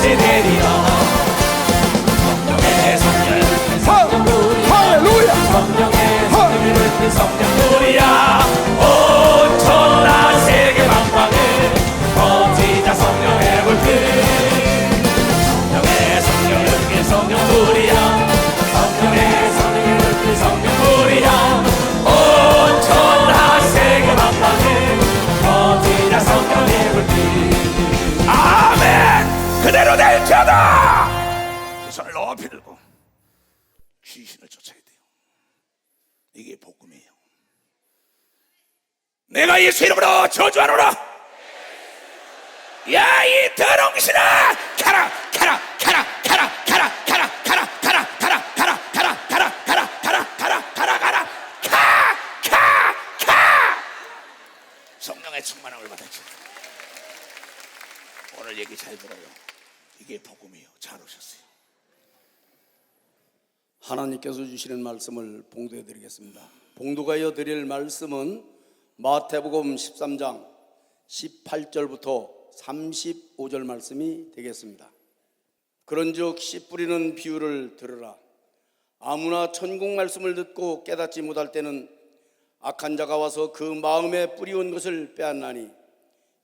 같이 되리라. 성령의 성령의 성령들이야. 할렐루야. 성령의 성령의 성령들이야. 온 천하 세계 만방에 퍼지자 성령의 불빛. 성령의 성령의 성령들이야. 성령의 성령의 불빛 성령들이야. 온 천하 세계 만방에 퍼지자 성령의 불빛. 아멘. 그대로 될지어다. 두 손을 높이 들고 귀신을 쫓아야 돼요. 이게 복음이에요. 내가 예수 이름으로 저주하노라. 야, 이 더러운 귀신아, 가라 가라 가라 가라 가라 가라 가라 가라 가라 가라 가라 가라 가라 가라 가라 가라 가라 가 성령의 충만함을 받았지. 오늘 얘기 잘 들어요. 이게 복음이에요. 잘 오셨어요. 하나님께서 주시는 말씀을 봉독해 드리겠습니다. 봉독하여 드릴 말씀은 마태복음 13장 18절부터 35절 말씀이 되겠습니다. 그런즉 씨 뿌리는 비유를 들으라. 아무나 천국 말씀을 듣고 깨닫지 못할 때는 악한 자가 와서 그 마음에 뿌리온 것을 빼앗나니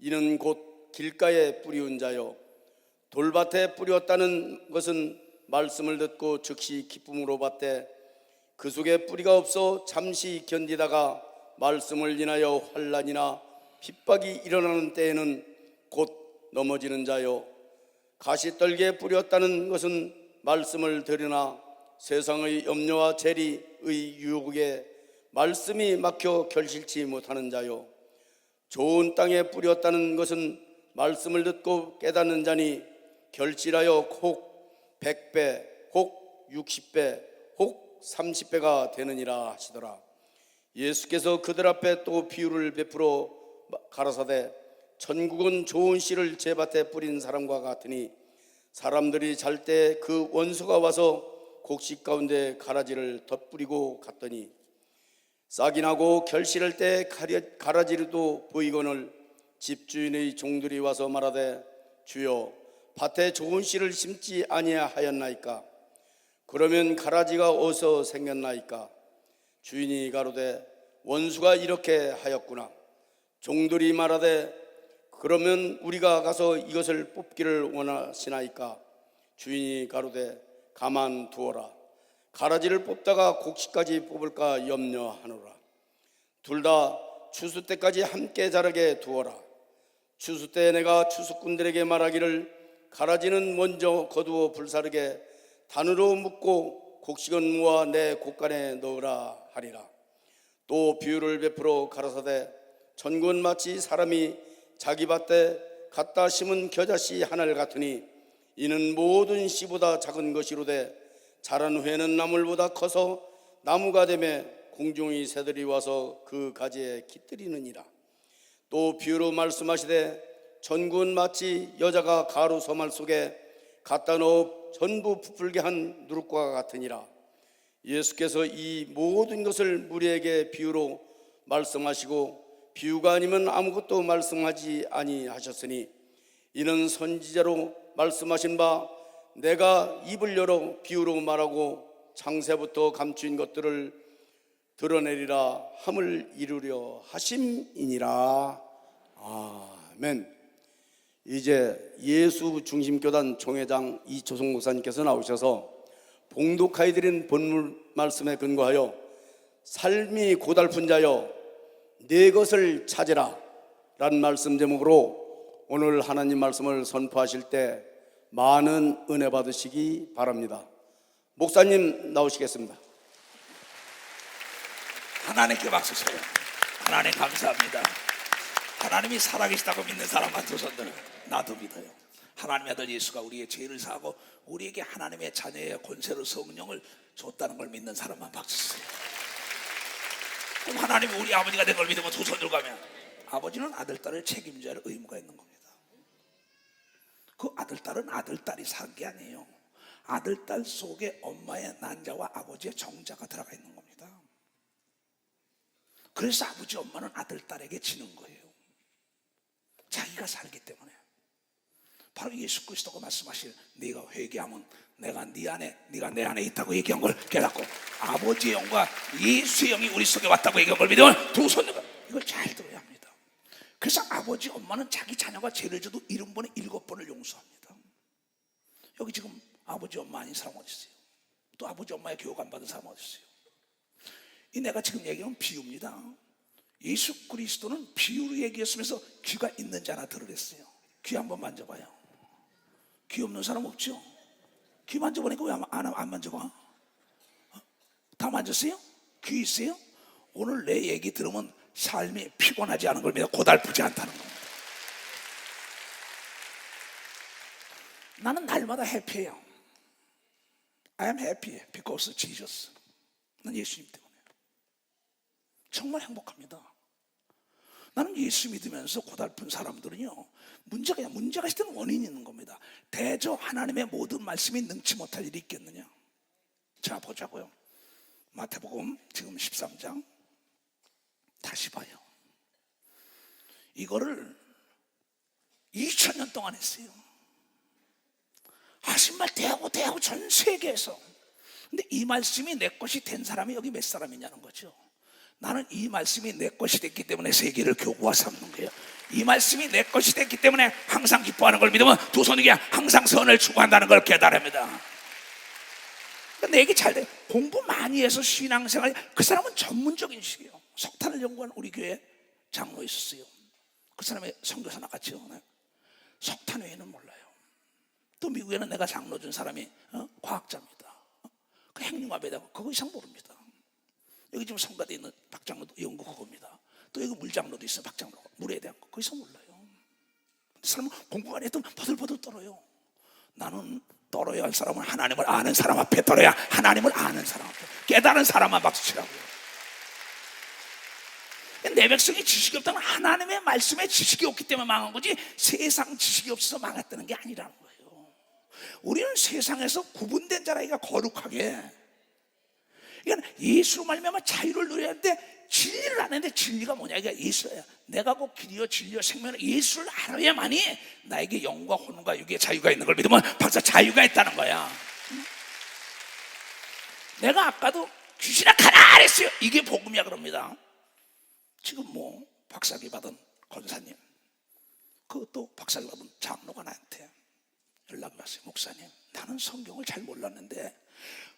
이는 곧 길가에 뿌리온 자요 돌밭에 뿌렸다는 것은 말씀을 듣고 즉시 기쁨으로 받되 그 속에 뿌리가 없어 잠시 견디다가 말씀을 인하여 환난이나 핍박이 일어나는 때에는 곧 넘어지는 자요 가시떨기에 뿌렸다는 것은 말씀을 들으나 세상의 염려와 재리의 유혹에 말씀이 막혀 결실치 못하는 자요 좋은 땅에 뿌렸다는 것은 말씀을 듣고 깨닫는 자니 결실하여 혹 100배 혹 60배 혹 30배가 되느니라 하시더라. 예수께서 그들 앞에 또 비유를 베풀어 가라사대 천국은 좋은 씨를 제 밭에 뿌린 사람과 같으니 사람들이 잘 때 그 원수가 와서 곡식 가운데 가라지를 덧뿌리고 갔더니 싹이 나고 결실할 때 가라지도 보이거늘 집주인의 종들이 와서 말하되 주여 밭에 좋은 씨를 심지 아니하였나이까? 그러면 가라지가 어디서 생겼나이까? 주인이 가로되 원수가 이렇게 하였구나. 종들이 말하되 그러면 우리가 가서 이것을 뽑기를 원하시나이까? 주인이 가로되 가만 두어라. 가라지를 뽑다가 곡식까지 뽑을까 염려하노라. 둘 다 추수 때까지 함께 자라게 두어라. 추수 때 내가 추수꾼들에게 말하기를 가라지는 먼저 거두어 불사르게 단으로 묶고 곡식은 모아 내 곡간에 넣으라 하리라. 또 비유를 베풀어 가라사대 천국은 마치 사람이 자기 밭에 갖다 심은 겨자씨 하나를 같으니 이는 모든 씨보다 작은 것이로되 자란 후에는 나물보다 커서 나무가 되며 공중의 새들이 와서 그 가지에 깃들이느니라. 또 비유로 말씀하시되 천국은 마치 여자가 가루 소말 속에 갖다 넣어 전부 부풀게 한 누룩과 같으니라. 예수께서 이 모든 것을 무리에게 비유로 말씀하시고 비유가 아니면 아무것도 말씀하지 아니하셨으니 이는 선지자로 말씀하신 바 내가 입을 열어 비유로 말하고 창세부터 감추인 것들을 드러내리라 함을 이루려 하심이니라. 아멘. 이제 예수 중심교단 총회장 이초성 목사님께서 나오셔서 봉독하여 드린 본문 말씀에 근거하여 삶이 고달픈 자여 내 것을 찾으라 라는 말씀 제목으로 오늘 하나님 말씀을 선포하실 때 많은 은혜 받으시기 바랍니다. 목사님 나오시겠습니다. 하나님께 박수 쳐요. 하나님 감사합니다. 하나님이 살아계시다고 믿는 사람만 두 손들. 나도 믿어요. 하나님의 아들 예수가 우리의 죄를 사하고 우리에게 하나님의 자녀의 권세로 성령을 줬다는 걸 믿는 사람만 박수 쳐요. 그럼 하나님이 우리 아버지가 된 걸 믿으면 두 손 들고 가면 아버지는 아들, 딸을 책임져야 할 의무가 있는 겁니다. 그 아들, 딸은 아들, 딸이 산 게 아니에요. 아들, 딸 속에 엄마의 난자와 아버지의 정자가 들어가 있는 겁니다. 그래서 아버지, 엄마는 아들, 딸에게 지는 거예요. 자기가 살기 때문에. 바로 예수 그리스도가 말씀하실 네가 회개하면 내가 네 안에, 네가 내 안에 있다고 얘기한 걸 깨닫고 아버지의 영과 예수의 영이 우리 속에 왔다고 얘기한 걸 믿으면 두 손으로 이걸 잘 들어야 합니다. 그래서 아버지 엄마는 자기 자녀가 죄를 져도 70번에 7번을 용서합니다. 여기 지금 아버지 엄마 아닌 사람 어디 있어요? 또 아버지 엄마의 교육 안 받은 사람 어디 있어요? 이 내가 지금 얘기하면 비유입니다. 예수 그리스도는 비유로 얘기했으면서 귀가 있는 자 하나 들으랬어요. 귀 한번 만져봐요. 귀 없는 사람 없죠? 귀 만져보니까 왜 안 만져봐? 다 만졌어요? 귀 있어요? 오늘 내 얘기 들으면 삶이 피곤하지 않은 걸 믿어 고달프지 않다는 겁니다. 나는 날마다 해피해요. I am happy because Jesus. 난 예수님 때문에 정말 행복합니다. 나는 예수 믿으면서 고달픈 사람들은요, 문제가 있을 때는 원인이 있는 겁니다. 대저 하나님의 모든 말씀이 능치 못할 일이 있겠느냐? 자, 보자고요. 마태복음 지금 13장 다시 봐요. 이거를 2000년 동안 했어요. 하신 말 대하고 전 세계에서. 근데 이 말씀이 내 것이 된 사람이 여기 몇 사람이냐는 거죠. 나는 이 말씀이 내 것이 됐기 때문에 세계를 교구화 삼는 거예요. 이 말씀이 내 것이 됐기 때문에 항상 기뻐하는 걸 믿으면 두 손 위에 항상 선을 추구한다는 걸 깨달습니다. 내 얘기 잘 돼. 공부 많이 해서 신앙생활, 그 사람은 전문적인 식이에요. 석탄을 연구한 우리 교회 장로 있었어요. 그 사람의 선교사 나갔죠. 석탄 외에는 몰라요. 또 미국에는 내가 장로 준 사람이 과학자입니다. 그 핵융합에다가 그거 이상 모릅니다. 여기 지금 성가대에 있는 박장로도 연구 그겁니다. 또 여기 물장로도 있어요. 박장로 물에 대한 거 거기서 몰라요. 사람은 공부 안 했던 버들버들 떨어요. 나는 떨어야 할 사람은 하나님을 아는 사람 앞에 떨어야 하나님을 아는 사람 앞에 깨달은 사람만 박수치라고요. 내 백성이 지식이 없다면 하나님의 말씀에 지식이 없기 때문에 망한 거지 세상 지식이 없어서 망했다는 게 아니라는 거예요. 우리는 세상에서 구분된 자라기가 거룩하게, 그러니까 예수로 말미암아 자유를 누려야 하는데 진리를 아는데 진리가 뭐냐? 이게 예수야. 내가 곧 길이요 진리요 생명을 예수를 알아야만이 나에게 영과 혼과 육의 자유가 있는 걸 믿으면 벌써 자유가 있다는 거야. 내가 아까도 귀신아 가라 그랬어요. 이게 복음이야 그럽니다. 지금 뭐 박사기 받은 권사님, 그것도 박사기 받은 장로가 나한테 연락이 왔어요. 목사님, 나는 성경을 잘 몰랐는데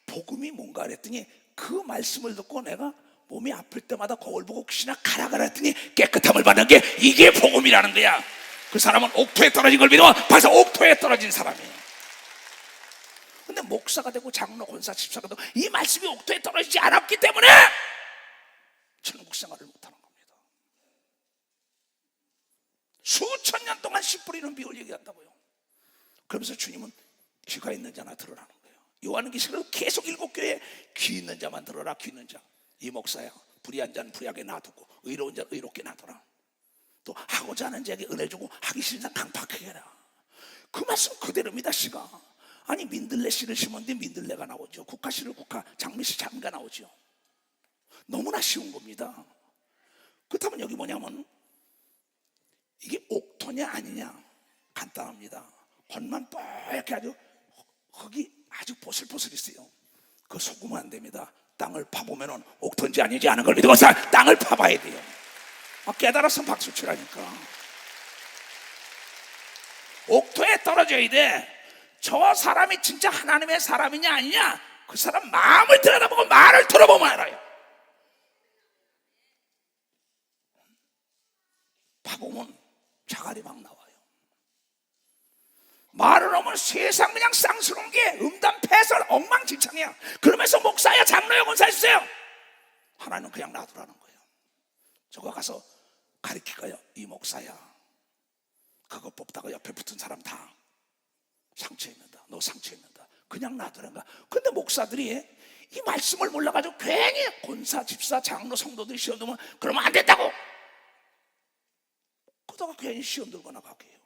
복음이 뭔가 그랬더니 그 말씀을 듣고 내가 몸이 아플 때마다 거울 보고 귀신아 가라 그랬더니 깨끗함을 받는 게 이게 복음이라는 거야. 그 사람은 옥토에 떨어진 걸 믿으면 벌써 옥토에 떨어진 사람이에요. 근데 목사가 되고 장로, 권사, 집사가 되고 이 말씀이 옥토에 떨어지지 않았기 때문에 천국 생활을 못하는 겁니다. 수천 년 동안 씨 뿌리는 비율 얘기한다고요. 그러면서 주님은 귀가 있는 자나 들으라는 거예요. 요한계시록을 계속 7교회에 귀 있는 자만 들어라. 귀 있는 자. 이 목사야, 불의한 자는 불의하게 놔두고 의로운 자는 의롭게 놔둬라. 또 하고자 하는 자에게 은혜 주고 하기 싫은 자는 강팍하게 해라. 그 말씀 그대로입니다. 씨가 아니 민들레 씨를 심었는데 민들레가 나오죠. 국화 씨를 국화, 장미 씨 장미가 나오죠. 너무나 쉬운 겁니다. 그렇다면 여기 뭐냐면 이게 옥토냐 아니냐 간단합니다. 겉만 뻘게 아주 흙이 아주 보슬보슬 있어요. 그거 속으면 안 됩니다. 땅을 파보면 옥토인지 아니지 않은 걸 믿고 땅을 파봐야 돼요. 깨달았으면 박수 치라니까. 옥토에 떨어져야 돼. 저 사람이 진짜 하나님의 사람이냐 아니냐, 그 사람 마음을 들여다보고 말을 들어보면 알아요. 파보면 자갈이 막 나와요. 말을 하면 세상 그냥 쌍스러운 게 음담 패설 엉망진창이야. 그러면서 목사야 장로야 권사 있어요. 하나님은 그냥 놔두라는 거예요. 저거 가서 가르치고요. 이 목사야, 그거 뽑다가 옆에 붙은 사람 다 상처 입는다. 너 상처 입는다. 그냥 놔두라는 거야. 근데 목사들이 이 말씀을 몰라가지고 괜히 권사, 집사, 장로, 성도들이 시험 들면 그러면 안 된다고 그러다가 괜히 시험 들고 나가게 해요.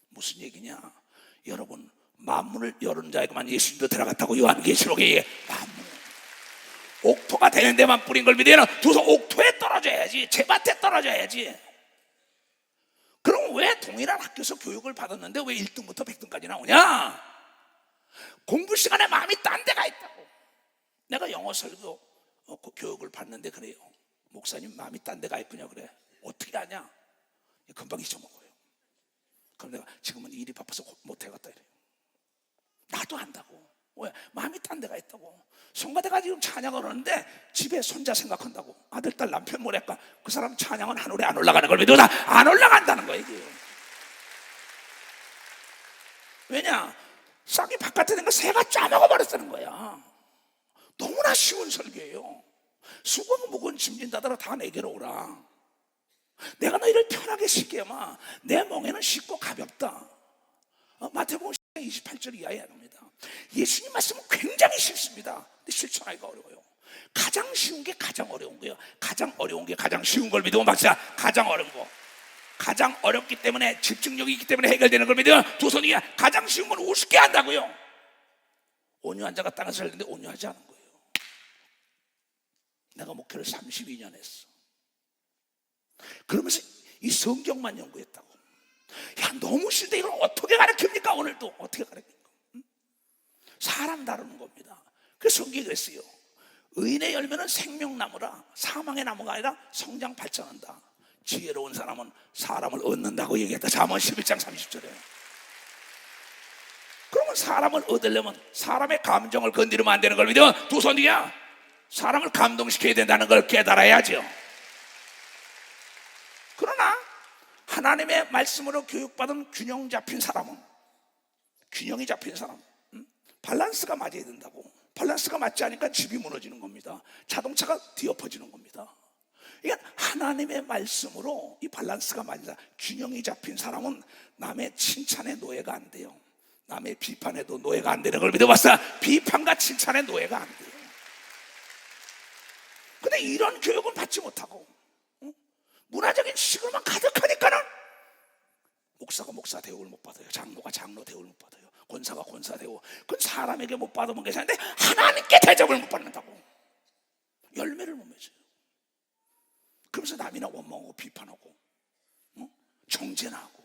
무슨 얘기냐? 여러분, 만문을 여는 자에게만 예수님도 들어갔다고 요한계시록에 얘기해. 만문 옥토가 되는 데만 뿌린 걸 믿으면 두서 옥토에 떨어져야지, 제밭에 떨어져야지. 그럼 왜 동일한 학교에서 교육을 받았는데 왜 1등부터 100등까지 나오냐? 공부 시간에 마음이 딴 데가 있다고. 내가 영어 설교 교육을 받는데 그래요. 목사님 마음이 딴 데가 있군요. 그래. 어떻게 하냐? 금방 잊어먹어요. 그럼 내가 지금은 일이 바빠서 못 해갔다 이래요. 나도 한다고. 왜? 마음이 딴 데가 있다고. 성가대가 지금 찬양을 하는데 집에 손자 생각한다고. 아들, 딸, 남편 뭐랄까. 그 사람 찬양은 하늘에 안 올라가는 걸 믿어. 안 올라간다는 거예요 이게. 왜냐? 싹이 바깥에 된 거 새가 짜먹어버렸다는 거야. 너무나 쉬운 설교예요. 수고하고 무거운 짐진 자들아 다 내게로 오라. 내가 너희를 편하게 시게 하마. 내 멍에는 쉽고 가볍다. 마태복음 28절 이하에 합니다. 예수님 말씀은 굉장히 쉽습니다. 근데 실천하기가 어려워요. 가장 쉬운 게 가장 어려운 거예요. 가장 어려운 게 가장 쉬운 걸 믿으면 박사. 가장 어려운 거. 가장 어렵기 때문에 집중력이 있기 때문에 해결되는 걸 믿으면 두 손이 가장 쉬운 건 우습게 한다고요. 온유한 자가 땅에서 살는데 온유하지 않은 거예요. 내가 목회를 32년 했어. 그러면서 이 성경만 연구했다고. 야, 너무 싫다. 이걸 어떻게 가르칩니까? 오늘도 어떻게 가르칩니까? 사람 다루는 겁니다. 그래서 성경이 그랬어요. 의인의 열매는 생명나무라. 사망의 나무가 아니라 성장 발전한다. 지혜로운 사람은 사람을 얻는다고 얘기했다. 잠언 11장 30절에. 그러면 사람을 얻으려면 사람의 감정을 건드리면 안 되는 걸 믿으면 두 손이야. 사람을 감동시켜야 된다는 걸 깨달아야죠. 그러나 하나님의 말씀으로 교육받은 균형 잡힌 사람은, 균형이 잡힌 사람, 밸런스가 맞아야 된다고. 밸런스가 맞지 않으니까 집이 무너지는 겁니다. 자동차가 뒤엎어지는 겁니다. 이게 하나님의 말씀으로 이 밸런스가 맞다. 균형이 잡힌 사람은 남의 칭찬에 노예가 안 돼요. 남의 비판에도 노예가 안 되는 걸 믿어봤어. 비판과 칭찬에 노예가 안 돼요. 근데 이런 교육은 받지 못하고 문화적인 지식으로만 가득하니까는 목사가 목사 대우를 못 받아요. 장로가 장로 대우를 못 받아요. 권사가 권사 대우. 그건 사람에게 못 받으면 괜찮은데 하나님께 대접을 못 받는다고. 열매를 못 맺어요. 그러면서 남이나 원망하고 비판하고 정죄나 하고.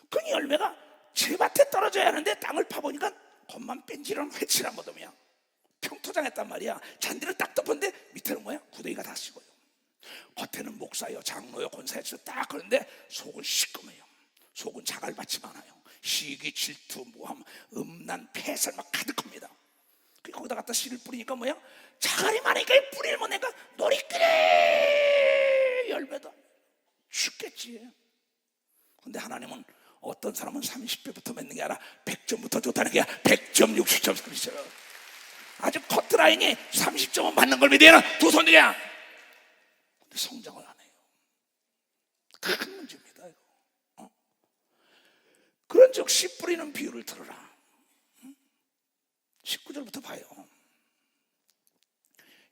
그 열매가 제밭에 떨어져야 하는데 땅을 파보니까 겉만 뺀지랑 회칠한 거더며 평토장했단 말이야. 잔디를 딱 덮었는데 밑에는 뭐야? 구덩이가 다 씹어요. 겉에는 목사요, 장로요, 권사였어. 딱 그런데 속은 시꺼매요. 속은 자갈밭이 많아요. 시기, 질투, 모함, 음란, 폐설 막 가득합니다. 거기다 갖다 씨를 뿌리니까 뭐야? 자갈이 많으니까 뿌리를 못 내니까 놀이끼리 열매도 죽겠지. 근데 하나님은 어떤 사람은 30배부터 맺는 게 아니라 100점부터 좋다는 게 아니라 100점, 60점, 30점. 아주 커트라인이 30점은 받는 걸 믿어야 두 손이야. 근데 성장을 안 해요. 큰 문제입니다. 이거. 그런즉 씨 뿌리는 비유를 들어라. 19절부터 봐요.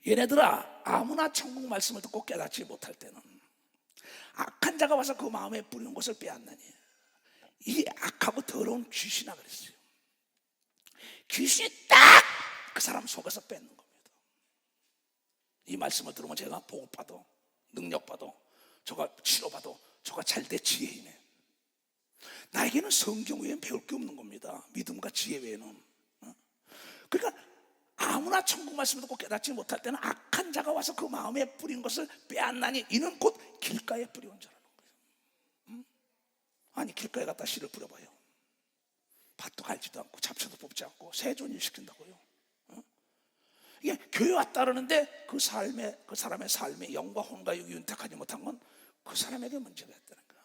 얘네들아, 아무나 천국 말씀을 듣고 깨닫지 못할 때는 악한 자가 와서 그 마음에 뿌리는 것을 빼앗나니 이 악하고 더러운 귀신아 그랬어요. 귀신이 딱 그 사람 속에서 뺏는 겁니다. 이 말씀을 들으면 제가 보고받아, 능력받아, 저가 치료받아, 저가 잘돼 지혜이네. 나에게는 성경 외에는 배울 게 없는 겁니다. 믿음과 지혜 외에는. 그러니까 아무나 천국 말씀을 듣고 깨닫지 못할 때는 악한 자가 와서 그 마음에 뿌린 것을 빼앗나니 이는 곧 길가에 뿌려온 자라는 거예요. 아니 길가에 갖다 씨를 뿌려봐요. 밭도 갈지도 않고 잡초도 뽑지 않고 세존일 시킨다고요. 이게 교회 왔다 그러는데 그 사람의 삶에 영과 혼과 육이 윤택하지 못한 건 그 사람에게 문제가 있다는 거야.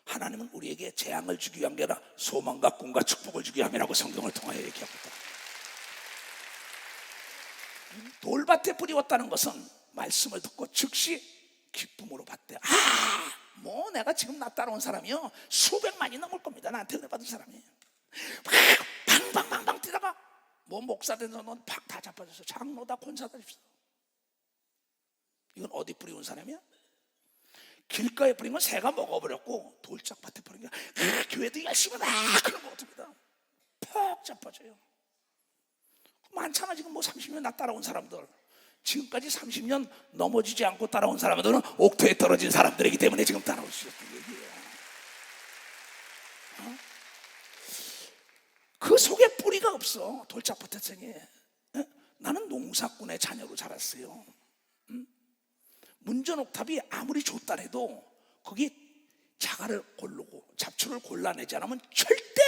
하나님은 우리에게 재앙을 주기 위한 게 아니라 소망과 꿈과 축복을 주기 위함이라고 성경을 통하여 얘기합니다. 돌밭에 뿌리웠다는 것은 말씀을 듣고 즉시 기쁨으로 받대. 뭐 내가 지금 나 따라온 사람이요 수백만이 넘을 겁니다. 나한테 은혜 받은 사람이 방방방방 뛰다가 뭐 목사 된 사람은 팍 다 자빠졌어. 장로다 권사다 있어. 이건 어디 뿌리운 사람이야? 길가에 뿌린 건 새가 먹어버렸고 돌짝밭에 뿌린 게 교회도 열심히 막 그런 거 같습니다. 팍 자빠져요. 많잖아. 지금 뭐 30년 나 따라온 사람들, 지금까지 30년 넘어지지 않고 따라온 사람들은 옥토에 떨어진 사람들이기 때문에 지금 따라올 수 있는 얘기예요. 없어. 돌짝부태생이. 나는 농사꾼의 자녀로 자랐어요. 문전 옥탑이 아무리 좋다 해도 거기 자갈을 고르고 잡초를 골라내지 않으면 절대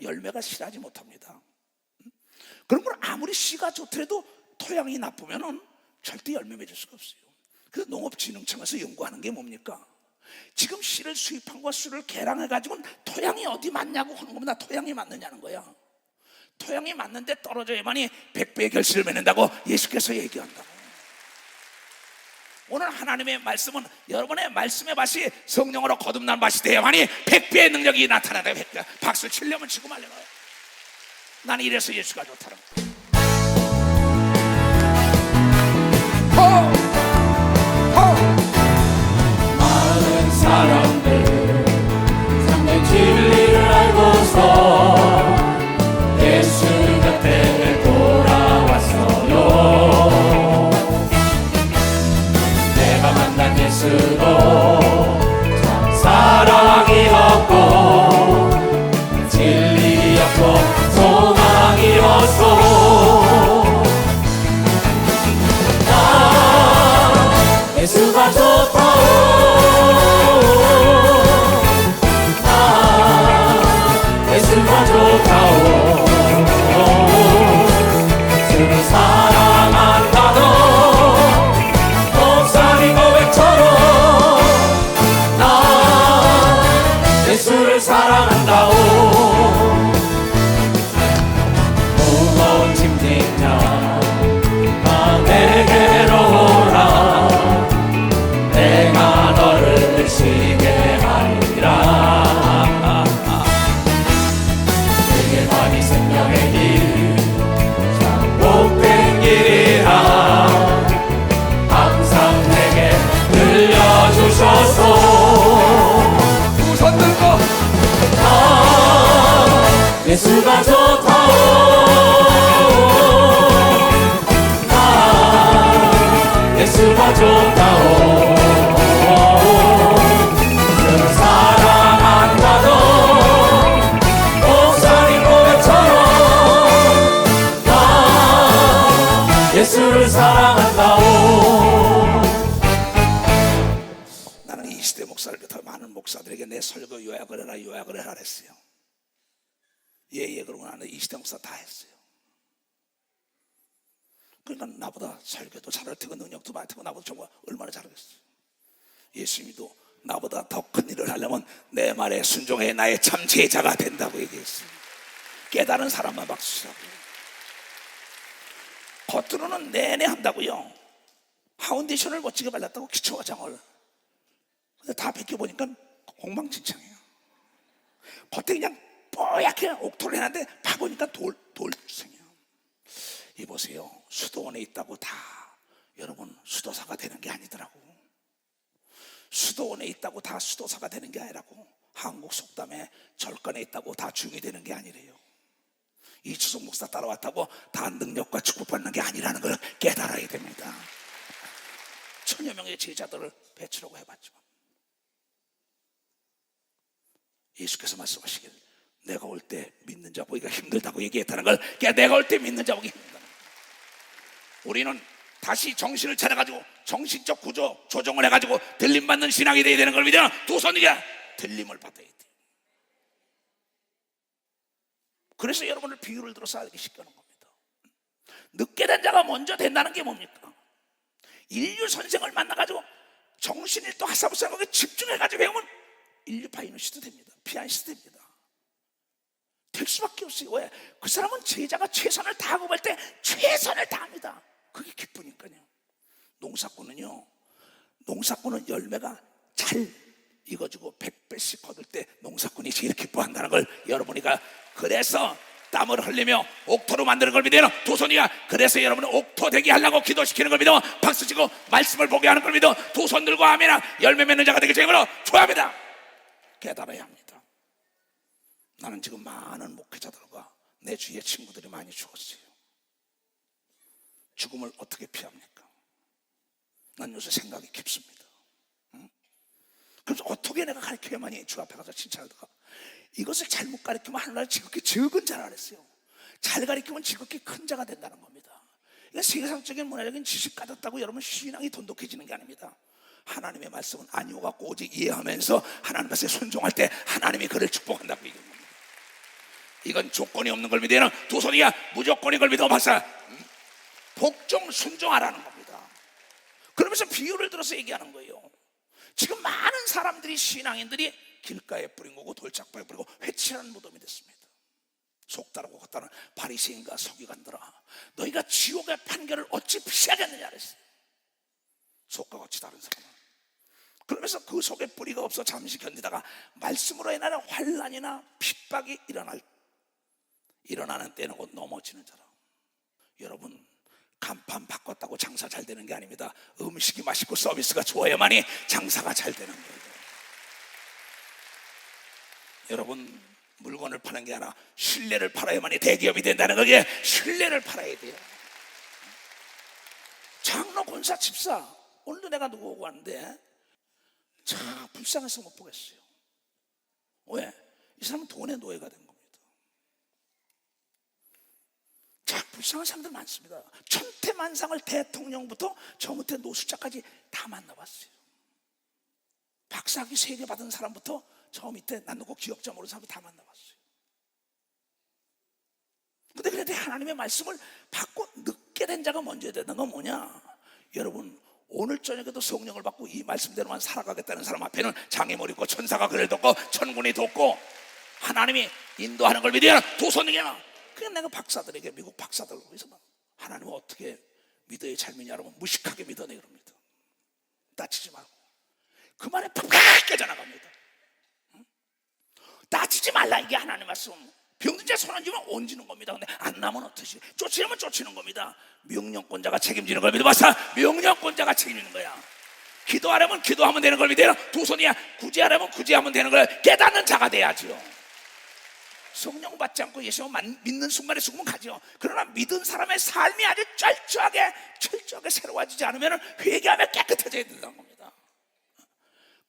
열매가 실하지 못합니다. 그런 건 아무리 씨가 좋더라도 토양이 나쁘면은 절대 열매 맺을 수가 없어요. 그래서 농업진흥청에서 연구하는 게 뭡니까? 지금 씨를 수입한 거 수를 계량해가지고 토양이 어디 맞냐고 하는 겁니다. 토양이 맞느냐는 거야. 토양이 맞는데 떨어져야만이 100배의 결실을 맺는다고 예수께서 얘기한다고. 오늘 하나님의 말씀은 여러분의 말씀의 맛이 성령으로 거듭난 맛이 돼야만이 100배의 능력이 나타나다. 100배. 박수 치려면 치고 말려요. 나는 이래서 예수가 좋다는 거야. 많은 사람들 참된 진리를 알고서 예수 곁에 돌아왔어요. 내가 만난 예수도 참 사랑이었고 진리였고 소망이었어. 나 예수가 좋다오. 나 예수가 좋다오. 주를 사랑한다던 목사님 고백처럼 나 예수를 사랑한다오. 무거운 짐진자 나 내게로 오라. 내가 너를 쉬게 하리라. 내게 많이 생명의 길 참 복된 길이라. 항상 내게 들려주셔서 두 손 들고 나 예수가 좋다오. 나 예수가 좋다오. 주를 사랑한다던 목사님 고백처럼 나 예수를 사랑한다오. 나는 이 시대 목사를 비롯해 많은 목사들에게 내 설교 요약을 해라 요약을 해라 했어요. 예 그러고 나는 이 시대 목사 다 했어요. 그러니까 나보다 설교도 잘할 테고 능력도 많을 테고 나보다 정말 얼마나 잘하겠어요. 예수님도 나보다 더 큰 일을 하려면 내 말에 순종해 나의 참 제자가 된다고 얘기했어요. 깨달은 사람만 박수치라고요. 겉으로는 내내 한다고요. 파운데이션을 멋지게 발랐다고 기초 화장을. 근데 다 벗겨보니까 엉망진창이에요. 겉에 그냥 뽀얗게 옥토를 해놨는데 파보니까 돌생이에요. 이보세요. 수도원에 있다고 다 여러분 수도사가 되는 게 아니더라고. 수도원에 있다고 다 수도사가 되는 게 아니라고. 한국 속담에 절간에 있다고 다 중이 되는 게 아니래요. 이주석 목사 따라왔다고 다 능력과 축복받는 게 아니라는 걸 깨달아야 됩니다. 천여 명의 제자들을 배치라고 해봤지만 예수께서 말씀하시길 내가 올 때 믿는 자 보기가 힘들다고 얘기했다는 걸 내가 올 때 믿는 자 보기 힘들다. 우리는 다시 정신을 차려가지고 정신적 구조 조정을 해가지고 들림받는 신앙이 돼야 되는 걸 믿으면 두 손이야 들림을 받아야 돼. 그래서 여러분을 비유를 들어서 알기 쉽게 하는 겁니다. 늦게 된 자가 먼저 된다는 게 뭡니까? 인류 선생을 만나가지고 정신이 또 하사부사하게 집중해가지고 배우면 인류 파이너시도 됩니다. 피아니스트 됩니다. 될 수밖에 없어요. 왜? 그 사람은 제자가 최선을 다하고 볼 때 최선을 다합니다. 그게 기쁘니까요. 농사꾼은 열매가 잘 익어지고 100배씩 거둘 때 농사꾼이 제일 기뻐한다는 걸 여러분이가 그래서 땀을 흘리며 옥토로 만드는 걸 믿어요. 두 손이야. 그래서 여러분은 옥토 되게 하려고 기도시키는 걸 믿어. 박수치고 말씀을 보게 하는 걸 믿어. 두 손 들고 아멘아 열매 맺는 자가 되기 전으로 좋아합니다. 깨달아야 합니다. 나는 지금 많은 목회자들과 내 주위의 친구들이 많이 죽었어요. 죽음을 어떻게 피합니까? 난 요새 생각이 깊습니다. 그래서 어떻게 내가 가르쳐야만이 주 앞에 가서 칭찬을 듣고 이것을 잘못 가르치면 하늘나라 지극히 적은 자라 그랬어요. 잘 가르치면 지극히 큰 자가 된다는 겁니다. 이건 세상적인 문화적인 지식 가졌다고 여러분 신앙이 돈독해지는 게 아닙니다. 하나님의 말씀은 아니오 갖고 오직 이해하면서 하나님 말씀에 순종할 때 하나님이 그를 축복한다고 얘기하는 겁니다. 이건 조건이 없는 걸 믿어야 하는 도선이야. 무조건인 걸 믿어 박사. 복종 순종하라는 겁니다. 그러면서 비유를 들어서 얘기하는 거예요. 지금 많은 사람들이 신앙인들이 길가에 뿌린 거고 돌짝바에 뿌리고 회칠한 무덤이 됐습니다. 속다라고 걷다는 바리새인과 서기관들아, 너희가 지옥의 판결을 어찌 피하겠느냐 그랬어요. 속과 같이 다른 사람은. 그러면서 그 속에 뿌리가 없어 잠시 견디다가 말씀으로 인하여 환난이나 핍박이 일어나는 때는 곧 넘어지는 자라. 여러분, 간판 바꿨다고 장사 잘 되는 게 아닙니다. 음식이 맛있고 서비스가 좋아야만이 장사가 잘 되는 거예요. 여러분, 물건을 파는 게 아니라 신뢰를 팔아야만이 대기업이 된다는 거기에 신뢰를 팔아야 돼요. 장로, 권사, 집사, 오늘도 내가 누구 오고 왔는데 참 불쌍해서 못 보겠어요. 왜? 이 사람은 돈의 노예가 된 겁니다. 참 불쌍한 사람들 많습니다. 천태만상을 대통령부터 저 밑에 노숙자까지 다 만나봤어요. 박사학위 3개 받은 사람부터 저 밑에 난 누구 기억자 모르는 사람 다 만나봤어요. 근데 그래도 하나님의 말씀을 받고 늦게 된 자가 먼저 해야 되는 건 뭐냐? 여러분, 오늘 저녁에도 성령을 받고 이 말씀대로만 살아가겠다는 사람 앞에는 장애물 있고 천사가 그를 돕고 천군이 돕고 하나님이 인도하는 걸 믿어야 도선이야. 그냥 내가 박사들에게, 미국 박사들 그래서 하나님을 어떻게 믿어야 잘 믿냐 여러분, 무식하게 믿어내 그럽니다. 다치지 말고 그 말에 팍팍 깨져나갑니다. 다치지 말라, 이게 하나님 말씀. 병든 자 손 안 주면 얹는 겁니다. 근데 안 나면 어떠시? 쫓으면 쫓는 겁니다. 명령권자가 책임지는 걸 믿어봤어. 명령권자가 책임지는 거야. 기도하려면 기도하면 되는 걸 믿어요. 두 손이야. 구제하려면 구제하면 되는 걸 깨닫는 자가 돼야지요. 성령 받지 않고 예수만 믿는 순간에 죽으면 가죠. 그러나 믿은 사람의 삶이 아주 철저하게 새로워지지 않으면 회개하며 깨끗해져야 된다는 겁니다.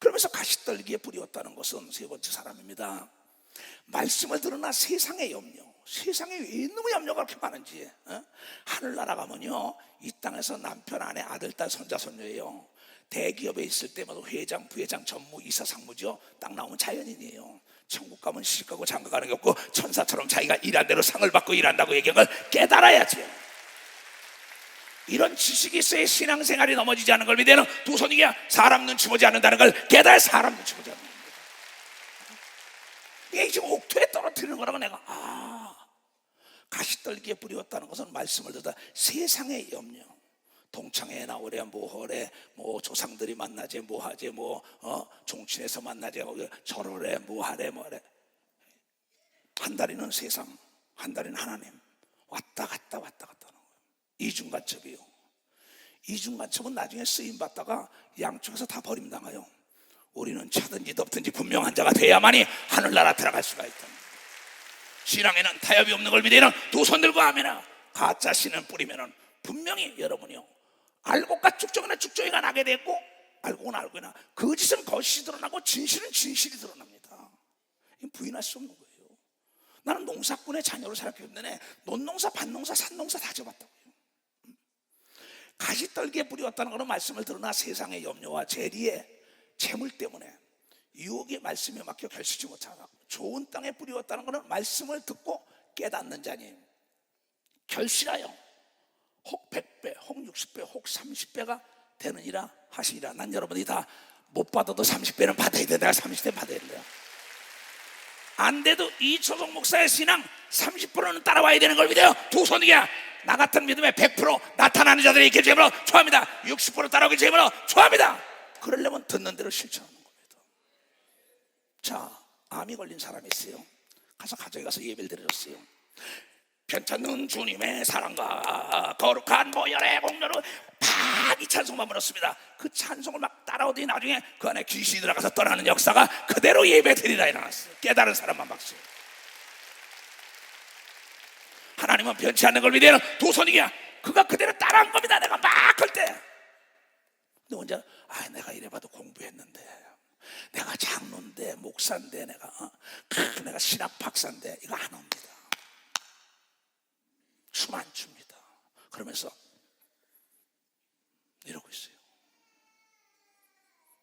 그러면서 가시떨기에 뿌리 왔다는 것은 세 번째 사람입니다. 말씀을 들으나 세상의 염려, 세상에 왜 너무 염려가 그렇게 많은지. 하늘나라 가면요, 이 땅에서 남편, 아내, 아들, 딸, 손자, 손녀예요. 대기업에 있을 때마다 회장, 부회장, 전무, 이사, 상무죠. 딱 나오면 자연인이에요. 천국 가면 시집가고 장가가는 게 없고 천사처럼 자기가 일한 대로 상을 받고 일한다고 얘기한 걸 깨달아야지. 이런 지식이 있어야 신앙생활이 넘어지지 않는 걸 믿어야 두 손이야. 사람 눈치 보지 않는다는 걸 깨달아 사람 눈치 보지 않는 겁니다. 이게 지금 옥토에 떨어뜨리는 거라고 내가 가시떨기에 뿌리웠다는 것은 말씀을 듣다 세상의 염려, 동창회 나오래, 뭐하래, 뭐 조상들이 만나재, 뭐하재, 종친에서 만나재, 절호래, 뭐하래, 뭐하래. 한 다리는 세상, 한 다리는 하나님. 왔다 갔다 하는 거예요. 이중간첩이요. 이중간첩은 나중에 쓰임 받다가 양쪽에서 다 버림당해요. 우리는 차든지 덥든지 분명한 자가 돼야만이 하늘나라 들어갈 수가 있다. 신앙에는 타협이 없는 걸 믿어야 두 손 들고 하면은 가짜 신은 뿌리면은 분명히 여러분이요, 알고가 쭉정이가 나게 됐고 알고는 알고나 거짓은 거짓이 드러나고 진실은 진실이 드러납니다. 이건 부인할 수 없는 거예요. 나는 농사꾼의 자녀로 살았기 때문에 논농사, 밭농사, 산농사 다 져봤다고요. 가시떨기에 뿌리웠다는 것은 말씀을 들으나 세상의 염려와 재리의 재물 때문에 유혹의 말씀에 막혀 결실치 못하고 좋은 땅에 뿌리웠다는 것은 말씀을 듣고 깨닫는 자니 결실하여 혹 100배, 혹 60배, 혹 30배가 되느니라 하시니라. 난 여러분이 다 못 받아도 30배는 받아야 돼. 내가 30배 받아야 돼요. 안 돼도 이초성 목사의 신앙 30%는 따라와야 되는 걸 믿어요. 두 손이야. 나 같은 믿음에 100% 나타나는 자들이 있길 주님으로 좋아합니다. 60% 따라오길 주님으로 좋아합니다. 그러려면 듣는 대로 실천하는 겁니다. 자, 암이 걸린 사람이 있어요. 가서 가정에 가서 예배를 드렸어요. 편찮는 주님의 사랑과 거룩한 보혈의 공로로 많이 찬송만 불렀습니다. 그 찬송을 막 따라오더니 나중에 그 안에 귀신이 들어가서 떠나는 역사가 그대로 예배 드리라 일어났어요. 깨달은 사람만 박수. 하나님은 변치 않는 걸 믿어요. 두 손이야. 그가 그대로 따라한 겁니다. 내가 막 할 때. 근데 혼자 내가 이래봐도 공부했는데, 내가 장로인데, 목사인데, 내가 신학 박사인데 이거 안 옵니다. 춤 안 춥니다. 그러면서 이러고 있어요.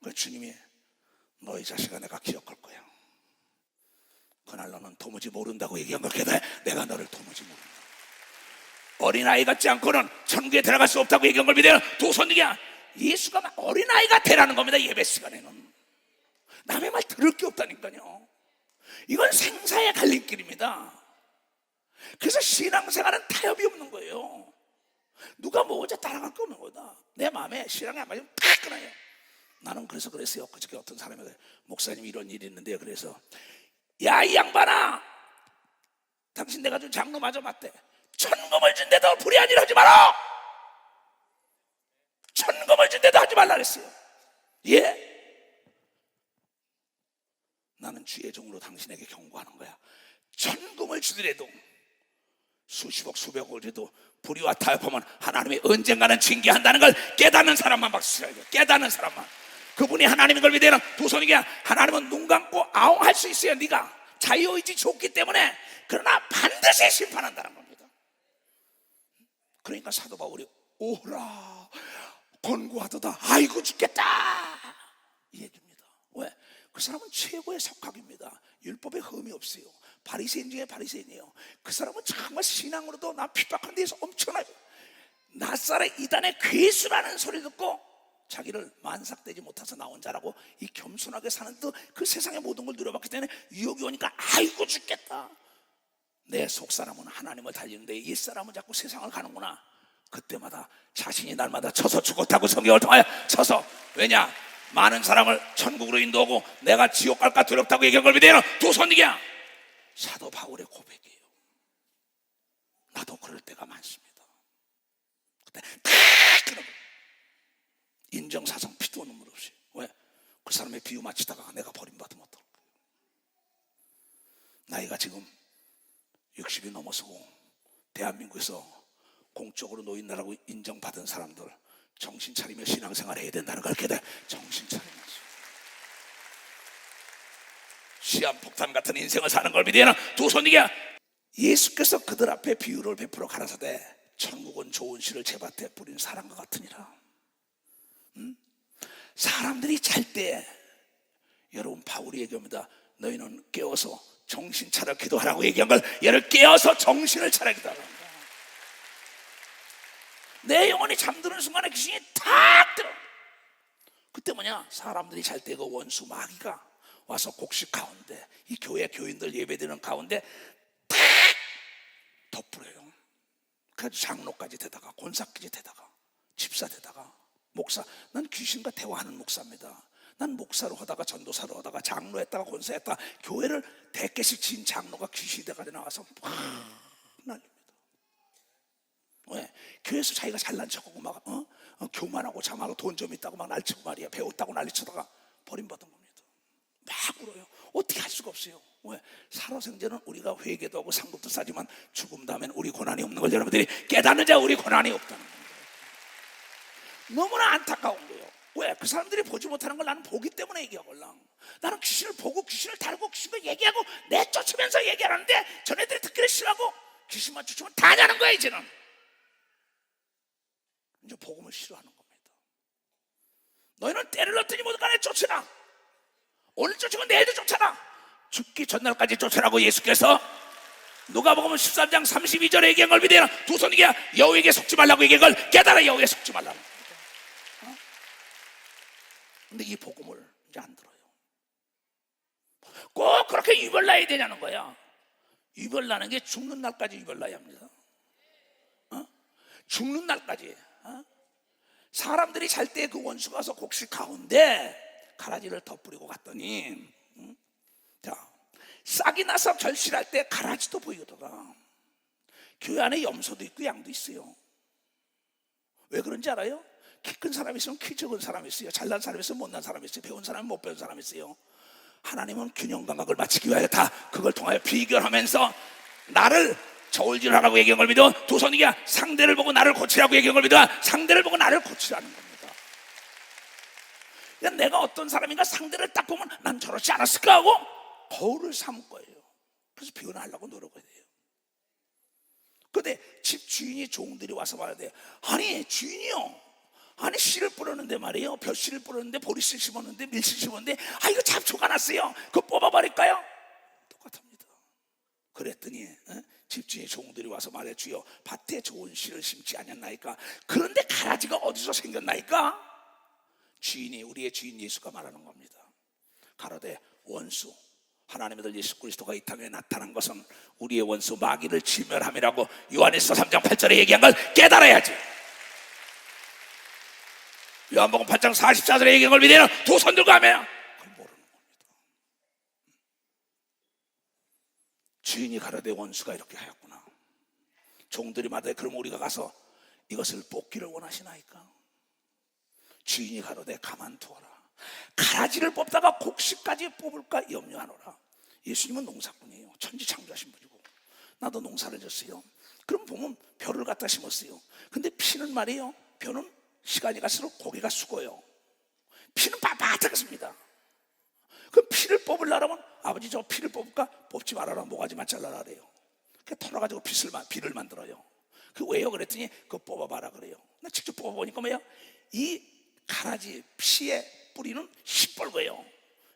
그 주님이 너희 자식아 내가 기억할 거야. 그날 너는 도무지 모른다고 얘기한 걸 깨달아. 내가 너를 도무지 모른다. 어린아이 같지 않고는 천국에 들어갈 수 없다고 얘기한 걸 믿어요. 두 손이야. 예수가 막 어린아이가 되라는 겁니다. 예배 시간에는 남의 말 들을 게 없다니까요. 이건 생사의 갈림길입니다. 그래서 신앙생활은 타협이 없는 거예요. 누가 뭐 어제 따라갈 거 없는 거다. 내 마음에 신앙이 안 맞으면 팍 끊어요. 나는 그래서 그랬어요. 그저께 어떤 사람이 목사님 이런 일이 있는데요. 그래서 야 이 양반아, 당신 내가 준 장로 마저 맞대. 천금을 준데도 불의한 일 하지 마라. 천금을 준데도 하지 말라 그랬어요. 예? 나는 주의 종으로 당신에게 경고하는 거야. 천금을 주더라도 수십억 수백억을 줘도 불의와 타협하면 하나님이 언젠가는 징계한다는 걸 깨닫는 사람만 박수 쳐야 돼요. 깨닫는 사람만. 그분이 하나님인 걸 믿어야 두 손이게 하나님은 눈 감고 아웅할 수 있어요. 네가 자유의지 좋기 때문에. 그러나 반드시 심판한다는 겁니다. 그러니까 사도 바울이 오라 권고하도다 아이고 죽겠다 이 얘기입니다. 왜? 그 사람은 최고의 석학입니다. 율법에 흠이 없어요. 바리새인 중에 바리새인이에요. 그 사람은 정말 신앙으로도 나 핍박한 데에서 엄청나게 낯살의 이단의 괴수라는 소리 듣고 자기를 만삭되지 못해서 나온 자라고 이 겸손하게 사는 듯 그 세상의 모든 걸 누려봤기 때문에 유혹이 오니까 아이고 죽겠다. 내 속사람은 하나님을 달리는데 옛사람은 자꾸 세상을 가는구나. 그때마다 자신이 날마다 쳐서 죽었다고 성경을 통하여 쳐서. 왜냐? 많은 사람을 천국으로 인도하고 내가 지옥 갈까 두렵다고 얘기한 걸 믿어요. 두 손이야. 사도 바울의 고백이에요. 나도 그럴 때가 많습니다. 그때 다 끊어. 인정사정 피도 눈물 없이. 왜? 그 사람의 비유 마치다가 내가 버림받으면 어떨까? 나이가 지금 60이 넘어서고 대한민국에서 공적으로 노인나라고 인정받은 사람들 정신 차리며 신앙생활 해야 된다는 걸 깨달아. 정신 차리면서 시한폭탄 같은 인생을 사는 걸 믿어야 두 손이야. 예수께서 그들 앞에 비유를 베풀어 가라사대 천국은 좋은 씨를 제밭에 뿌린 사람과 같으니라. 사람들이 잘 때 여러분 바울이 얘기합니다. 너희는 깨어서 정신 차려 기도하라고 얘기한 걸 얘를 깨어서 정신을 차려 기도하라고. 내 영혼이 잠드는 순간에 귀신이 탁 들어. 그때 뭐냐? 사람들이 잘 때 그 원수 마귀가 와서 곡식 가운데 이 교회 교인들 예배드리는 가운데 탁 덮으래요. 그래서 장로까지 되다가 권사까지 되다가 집사 되다가 목사. 난 귀신과 대화하는 목사입니다. 난 목사로 하다가 전도사로 하다가 장로했다가 권사했다가 교회를 100개씩 지은 장로가 귀신이 돼가지고 나와서 막 날립니다. 왜? 교회에서 자기가 잘난 척하고 막 교만하고 장하고 돈 좀 있다고 막 날치고 말이야. 배웠다고 난리치다가 버림받은 겁니다. 막 울어요. 어떻게 할 수가 없어요. 왜? 살아생전은 우리가 회개도 하고 상급도 싸지만 죽음 다음엔 우리 고난이 없는 걸 여러분들이 깨닫는 자 우리 고난이 없다는 겁니다. 너무나 안타까운 거예요. 왜? 그 사람들이 보지 못하는 걸 나는 보기 때문에 얘기하걸랑. 나는 귀신을 보고 귀신을 달고 귀신을 얘기하고 내쫓으면서 얘기하는데 저네들이 듣기를 싫어하고 귀신만 쫓으면 다 자는 거야. 이제는 이제 복음을 싫어하는 겁니다. 너희는 때를 얻더니 모든 간에 쫓으라. 오늘 쫓으면 내일도 쫓아라. 죽기 전날까지 쫓으라고 예수께서 누가복음 13장 32절에 얘기한 걸 믿어라. 두 손이야. 여호에게 속지 말라고 얘기한 걸 깨달아. 여호에게 속지 말라고. 근데 이 복음을 이제 안 들어요. 꼭 그렇게 유별나야 되냐는 거야. 유별나는 게 죽는 날까지 유별나야 합니다. 죽는 날까지. 사람들이 잘 때 그 원수가 와서 곡식 가운데 가라지를 덧뿌리고 갔더니 자, 싹이 나서 결실할 때 가라지도 보이더라. 교회 안에 염소도 있고 양도 있어요. 왜 그런지 알아요? 키 큰 사람이 있으면 키 적은 사람이 있어요. 잘난 사람이 있으면 못난 사람이 있어요. 배운 사람이 못 배운 사람이 있어요. 하나님은 균형 감각을 맞추기 위하여 다 그걸 통하여 비교하면서 나를 저울질하라고 얘기한 걸 믿어. 두 손이야. 상대를 보고 나를 고치라고 얘기한 걸 믿어. 상대를 보고 나를 고치라는 겁니다. 그러니까 내가 어떤 사람인가 상대를 딱 보면 난 저렇지 않았을까 하고 거울을 삼을 거예요. 그래서 비교하려고 노력해야 돼요. 근데 집 주인이 종들이 와서 말하대, 아니 주인이요, 아니 씨를 뿌렸는데 말이에요, 벼씨를 뿌렸는데 보리씨를 심었는데 밀씨를 심었는데 이거 잡초가 났어요, 그거 뽑아버릴까요? 똑같습니다. 그랬더니 집주인의 종들이 와서 말해, 주여 밭에 좋은 씨를 심지 않았나이까? 그런데 가라지가 어디서 생겼나이까? 주인이, 우리의 주인 예수가 말하는 겁니다. 가로되 원수, 하나님의 아들 예수 그리스도가 이 땅에 나타난 것은 우리의 원수 마귀를 진멸함이라고 요한일서 3장 8절에 얘기한 걸 깨달아야지. 요한복음 8장 44절에 얘기한 걸 믿으면 두 손 들고 하면 그걸 모르는 겁니다. 주인이 가로되 원수가 이렇게 하였구나. 종들이 말하되, 그럼 우리가 가서 이것을 뽑기를 원하시나이까? 주인이 가로되 가만두어라. 가라지를 뽑다가 곡식까지 뽑을까 염려하노라. 예수님은 농사꾼이에요. 천지 창조하신 분이고, 나도 농사를 졌어요. 그럼 보면 벼를 갖다 심었어요. 근데 피는 말이에요, 벼는 시간이 갈수록 고개가 숙어요. 피는 바삭했습니다. 그럼 피를 뽑으려면 아버지 저 피를 뽑을까? 뽑지 말아라, 모가지만 잘라라 그래요. 그러니까 털어가지고 비를 만들어요. 그 왜요? 그랬더니 그거 뽑아봐라 그래요. 나 직접 뽑아보니까 뭐예요? 이 가라지 피의 뿌리는 시뻘거예요.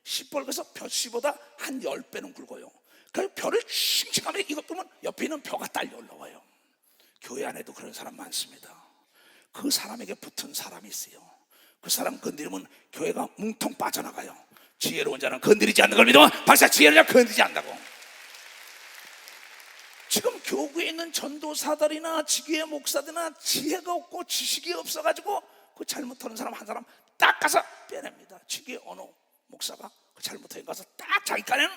시뻘거서 벼씨보다 한 10배는 굵어요. 그래서 벼를 싱싱하면 이것 보면 옆에 있는 벼가 딸려 올라와요. 교회 안에도 그런 사람 많습니다. 그 사람에게 붙은 사람이 있어요. 그 사람 건드리면 교회가 뭉텅 빠져나가요. 지혜로운 자는 건드리지 않는 걸 믿으면 박사 지혜로운 자는 건드리지 않는다고. 지금 교구에 있는 전도사들이나 지교의 목사들이나 지혜가 없고 지식이 없어가지고 그 잘못하는 사람 한 사람 딱 가서 빼냅니다. 지교의 어느 목사가 그 잘못하는 가서 딱 자기 깐에는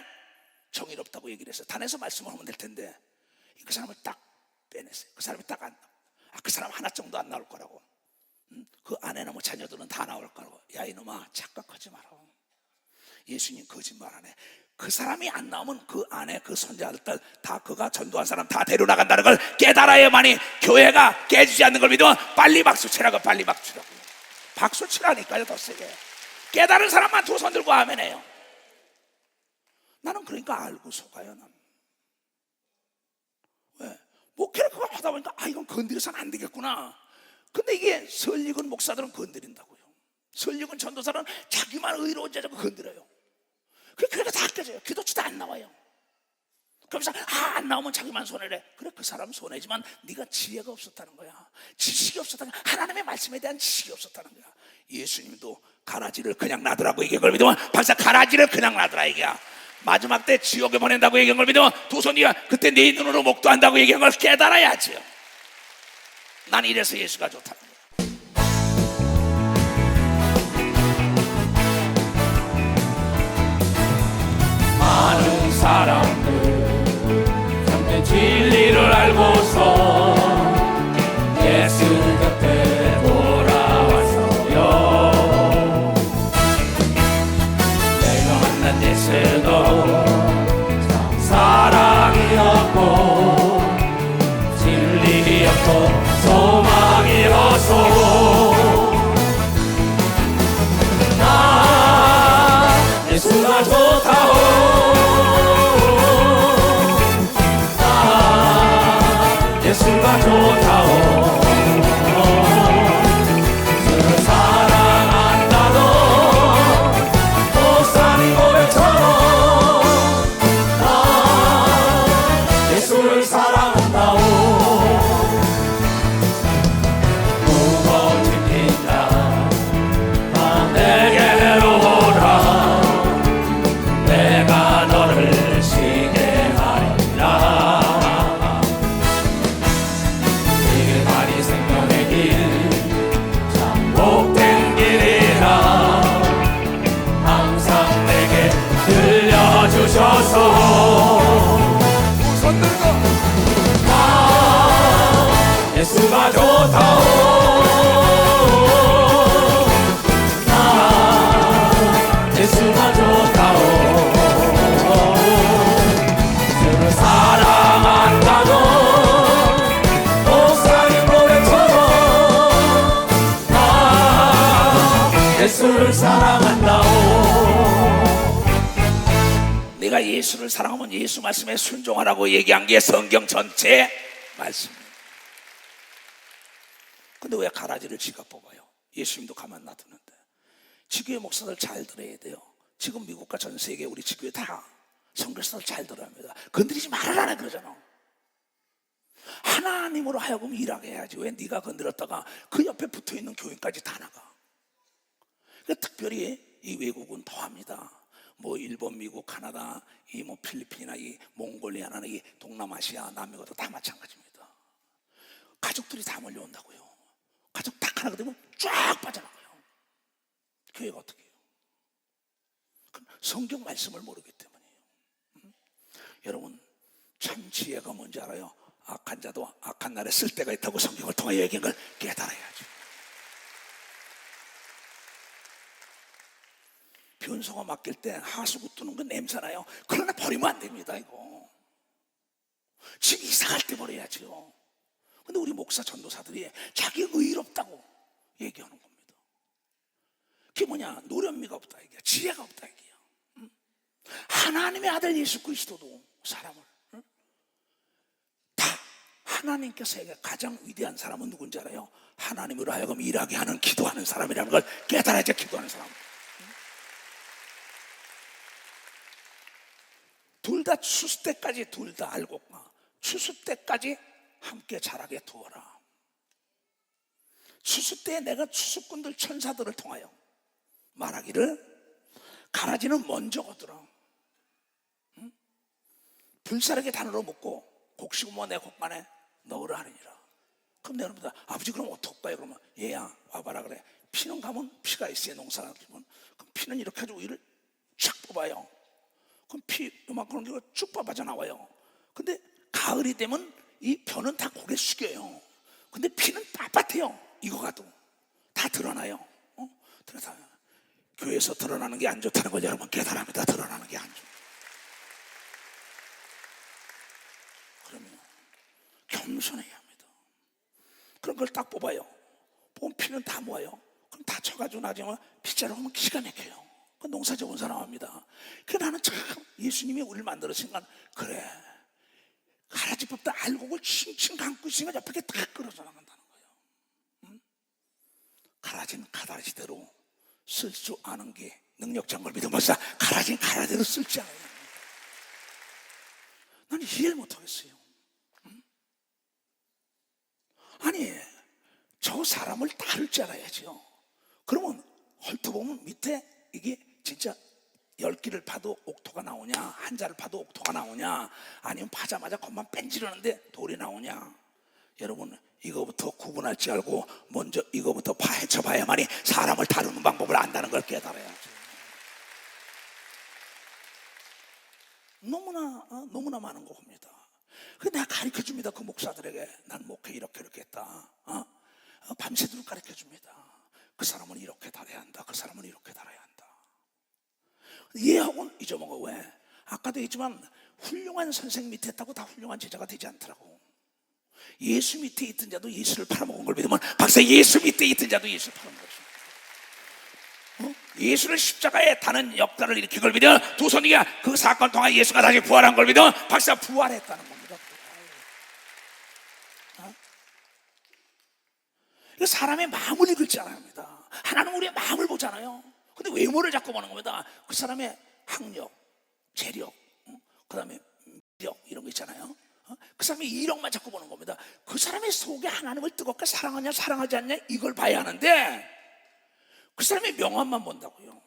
정의롭다고 얘기를 했어요. 단에서 말씀을 하면 될 텐데 그 사람을 딱 빼냈어요. 그 사람이 딱 안 나와. 그 사람 하나 정도 안 나올 거라고. 그 아내나 뭐 자녀들은 다 나올 거라고. 야 이놈아, 착각하지 마라. 예수님 거짓말 안 해. 그 사람이 안 나오면 그 아내, 그 손자들 다 그가 전도한 사람 다 데려나간다는 걸 깨달아야만이 교회가 깨지지 않는 걸 믿으면 빨리 박수 치라고. 빨리 박수 치라고. 박수 치라니까요. 더 세게. 깨달은 사람만 두 손 들고 아멘 해요. 나는 그러니까 알고 속아요. 난. 왜? 목회를 그거 하다 보니까 이건 건드려서는 안 되겠구나. 근데 이게 설익은 목사들은 건드린다고요. 설익은 전도사는 자기만 의로운 자자고 건드려요. 그 교회가 다 깨져요. 기도치도 안 나와요. 그러면서 안 나오면 자기만 손해래. 그래, 그 사람 손해지만 네가 지혜가 없었다는 거야. 지식이 없었다는 거야. 하나님의 말씀에 대한 지식이 없었다는 거야. 예수님도 가라지를 그냥 놔두라고 얘기한 걸 믿으면 박사 가라지를 그냥 놔두라 얘기야. 마지막 때 지옥에 보낸다고 얘기한 걸 믿으면 두 손이가 그때 네 눈으로 목도한다고 얘기한 걸 깨달아야지요. 난 이래서 예수가 좋다는 거야. 많은 사람들 참된 진리를 알고서 예수 곁에 돌아왔어요. 내가 만난 예수도 참 사랑이었고 진리였고 소망이었소. 나 예수가 좋다오. 예수가 좋다오. 주를 사랑한다도 목사님 고백처럼 나 예수를 사랑한다오. 무거운 짐진 자 내게로 오라. 내가 너를 쉬게 하리라. 손 들고 예수가 좋다오. 예수가 좋다오. 주를 사랑한다고 목사님 고백처럼 나 예수를 사랑한다오. 내가 예수를 사랑하면 예수 말씀에 순종하라고 얘기한 게 성경 전체 말씀이에요. 근데 왜 가라지를 지가 뽑아요? 예수님도 가만 놔두는데. 지교회 목사들 잘 들어야 돼요. 지금 미국과 전 세계 우리 지교회 다 선교사들 잘 들어야 합니다. 건드리지 말아라 그러잖아. 하나님으로 하여금 일하게 해야지. 왜 네가 건드렸다가 그 옆에 붙어있는 교인까지 다 나가. 그러니까 특별히 이 외국은 더합니다. 뭐 일본, 미국, 카나다, 이 뭐 필리핀이나 이 몽골리아나 이 동남아시아, 남미가도 다 마찬가지입니다. 가족들이 다 몰려온다고요. 가족 딱 하나 되면 쫙 빠져나가요. 교회가 어떻게 해요? 성경 말씀을 모르기 때문이에요. 여러분 참 지혜가 뭔지 알아요? 악한 자도 악한 날에 쓸 때가 있다고 성경을 통하여 얘기한 걸 깨달아야죠. 변소가 맡길 때 하수구 뜨는 건 냄새나요. 그러나 버리면 안 됩니다. 이거 집 이사 갈 때 버려야죠. 근데 우리 목사 전도사들이 자기 의롭다고 얘기하는 겁니다. 그게 뭐냐? 노련미가 없다 얘기야. 지혜가 없다 얘기야. 하나님의 아들 예수 그리스도도 사람을 다 하나님께서 가장 위대한 사람은 누군지 알아요? 하나님으로 하여금 일하게 하는 기도하는 사람이라는 걸 깨달아야죠. 기도하는 사람. 둘 다 추수 때까지 둘 다 알고 추수 때까지 함께 자라게 두어라. 추수 때에 내가 추수꾼들 천사들을 통하여 말하기를 가라지는 먼저 거두라. 불사르게 단으로 묶고 곡식으로 내 곡간에 넣으라 하느니라. 그럼 내가 묻다 아버지 그럼 어떡할까요? 그러면 얘야 와봐라 그래. 피는 가면 피가 있어야 농사가 되면 그럼 피는 이렇게 해가지고 이를 쫙 뽑아요. 그럼 피 요만큼 쭉 뽑아져 나와요. 근데 가을이 되면 이 벼는 다 고개 숙여요. 근데 피는 빳빳해요. 익어가도 다 드러나요. 드러나요. 교회에서 드러나는 게 안 좋다는 걸 여러분 깨달합니다. 드러나는 게 안 좋아요. 그러면 겸손해야 합니다. 그런 걸 딱 뽑아요. 보면 피는 다 모아요. 그럼 다 쳐가지고 나중에 빗자루 하면 기가 막혀요. 그 농사 적은 사람 합니다. 그 나는 참 예수님이 우리를 만들었으니까 그래 가라지 뽑다 알곡을 칭칭 감고 있으니까 옆에 딱 끌어져 나간다는 거예요. 가라지는 가라지대로 쓸 줄 아는 게 능력자인 걸 믿어보자. 가라지는 가라지대로 쓸 줄 알아요. 나는 이해를 못하겠어요. 아니 저 사람을 따를 줄 알아야죠. 그러면 헐떡보면 밑에 이게 진짜 10끼를 파도 옥토가 나오냐, 한 자를 파도 옥토가 나오냐, 아니면 파자마자 겉만 뺀지르는데 돌이 나오냐. 여러분 이거부터 구분할 줄 알고 먼저 이거부터 파헤쳐봐야만이 사람을 다루는 방법을 안다는 걸 깨달아야죠. 너무나 많은 거 봅니다. 내가 가르쳐줍니다. 그 목사들에게 난 목회 이렇게 했다. 밤새도록 가르쳐줍니다. 그 사람은 이렇게 달아야 한다. 그 사람은 이렇게 달아야 한다. 얘하고는 잊어먹어. 왜? 아까도 했지만 훌륭한 선생 밑에 있다고 다 훌륭한 제자가 되지 않더라고. 예수 밑에 있던 자도 예수를 팔아먹은 걸 믿으면 박사 예수 밑에 있던 자도 예수를 팔아먹은 것입니다. 예수를 십자가에 다는 역사를 일으킨 걸 믿으면 두 손이가 그 사건 통해 예수가 다시 부활한 걸 믿으면 박사 부활했다는 겁니다. 사람의 마음을 읽을 줄 알아야 합니다. 하나는 우리의 마음을 보잖아요. 근데 외모를 자꾸 보는 겁니다. 그 사람의 학력, 재력, 그 다음에 미력 이런 거 있잖아요. 그 사람의 이력만 자꾸 보는 겁니다. 그 사람의 속에 하나님을 뜨겁게 사랑하냐 사랑하지 않냐 이걸 봐야 하는데 그 사람의 명함만 본다고요.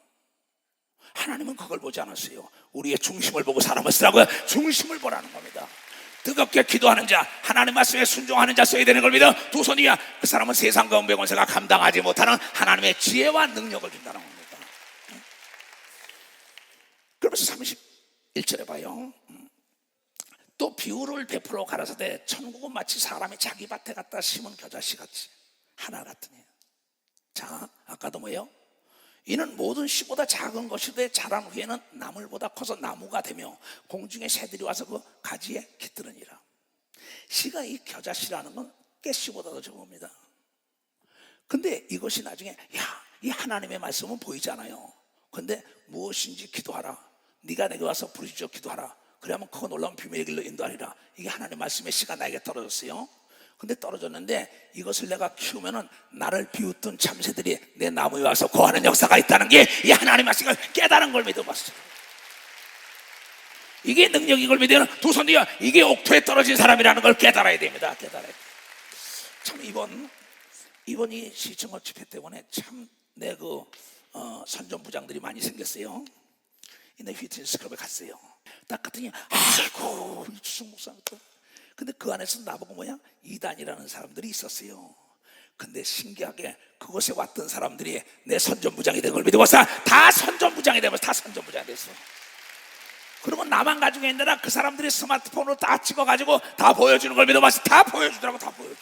하나님은 그걸 보지 않았어요. 우리의 중심을 보고 사람을 쓰라고요. 중심을 보라는 겁니다. 뜨겁게 기도하는 자, 하나님 말씀에 순종하는 자 써야 되는 걸 믿어 두 손이야. 그 사람은 세상 가운 백원세가 감당하지 못하는 하나님의 지혜와 능력을 준다는 겁니다. 그러면서 31절에 봐요. 또 비유를 베풀어 가라사대 천국은 마치 사람이 자기 밭에 갖다 심은 겨자씨 같이 하나 같으니. 자, 아까도 뭐예요? 이는 모든 씨보다 작은 것이되 자란 후에는 나물보다 커서 나무가 되며 공중의 새들이 와서 그 가지에 깃들으니라. 씨가 이 겨자씨라는 건 깨씨보다 더 적습니다. 근데 이것이 나중에 이 하나님의 말씀은 보이잖아요. 근데 무엇인지 기도하라. 네가 내게 와서 부르짖어 기도하라. 그러면 그거 놀라운 비밀의 길로 인도하리라. 이게 하나님의 말씀의 씨가 나에게 떨어졌어요. 근데 떨어졌는데 이것을 내가 키우면은 나를 비웃던 참새들이 내 나무에 와서 거하는 역사가 있다는 게 이 하나님의 말씀을 깨달은 걸 믿어봤어요. 이게 능력인 걸 믿으면 두 손 뒤에 이게 옥토에 떨어진 사람이라는 걸 깨달아야 됩니다. 깨달아야 돼요. 참 이번이 시청어 집회 때문에 참 내 선전부장들이 많이 생겼어요. 내 휘트니스 클럽에 갔어요. 딱 갔더니 아이고 주승 목사. 근데 그 안에서 나보고 뭐야? 이단이라는 사람들이 있었어요. 근데 신기하게 그곳에 왔던 사람들이 내 선전부장이 된 걸 믿어서 다 선전부장이 되면서 다 선전부장이 됐어. 그리고 나만 가지고 있느라 그 사람들이 스마트폰으로 다 찍어가지고 다 보여주는 걸 믿어봐서 다 보여주더라고. 다 보여줘.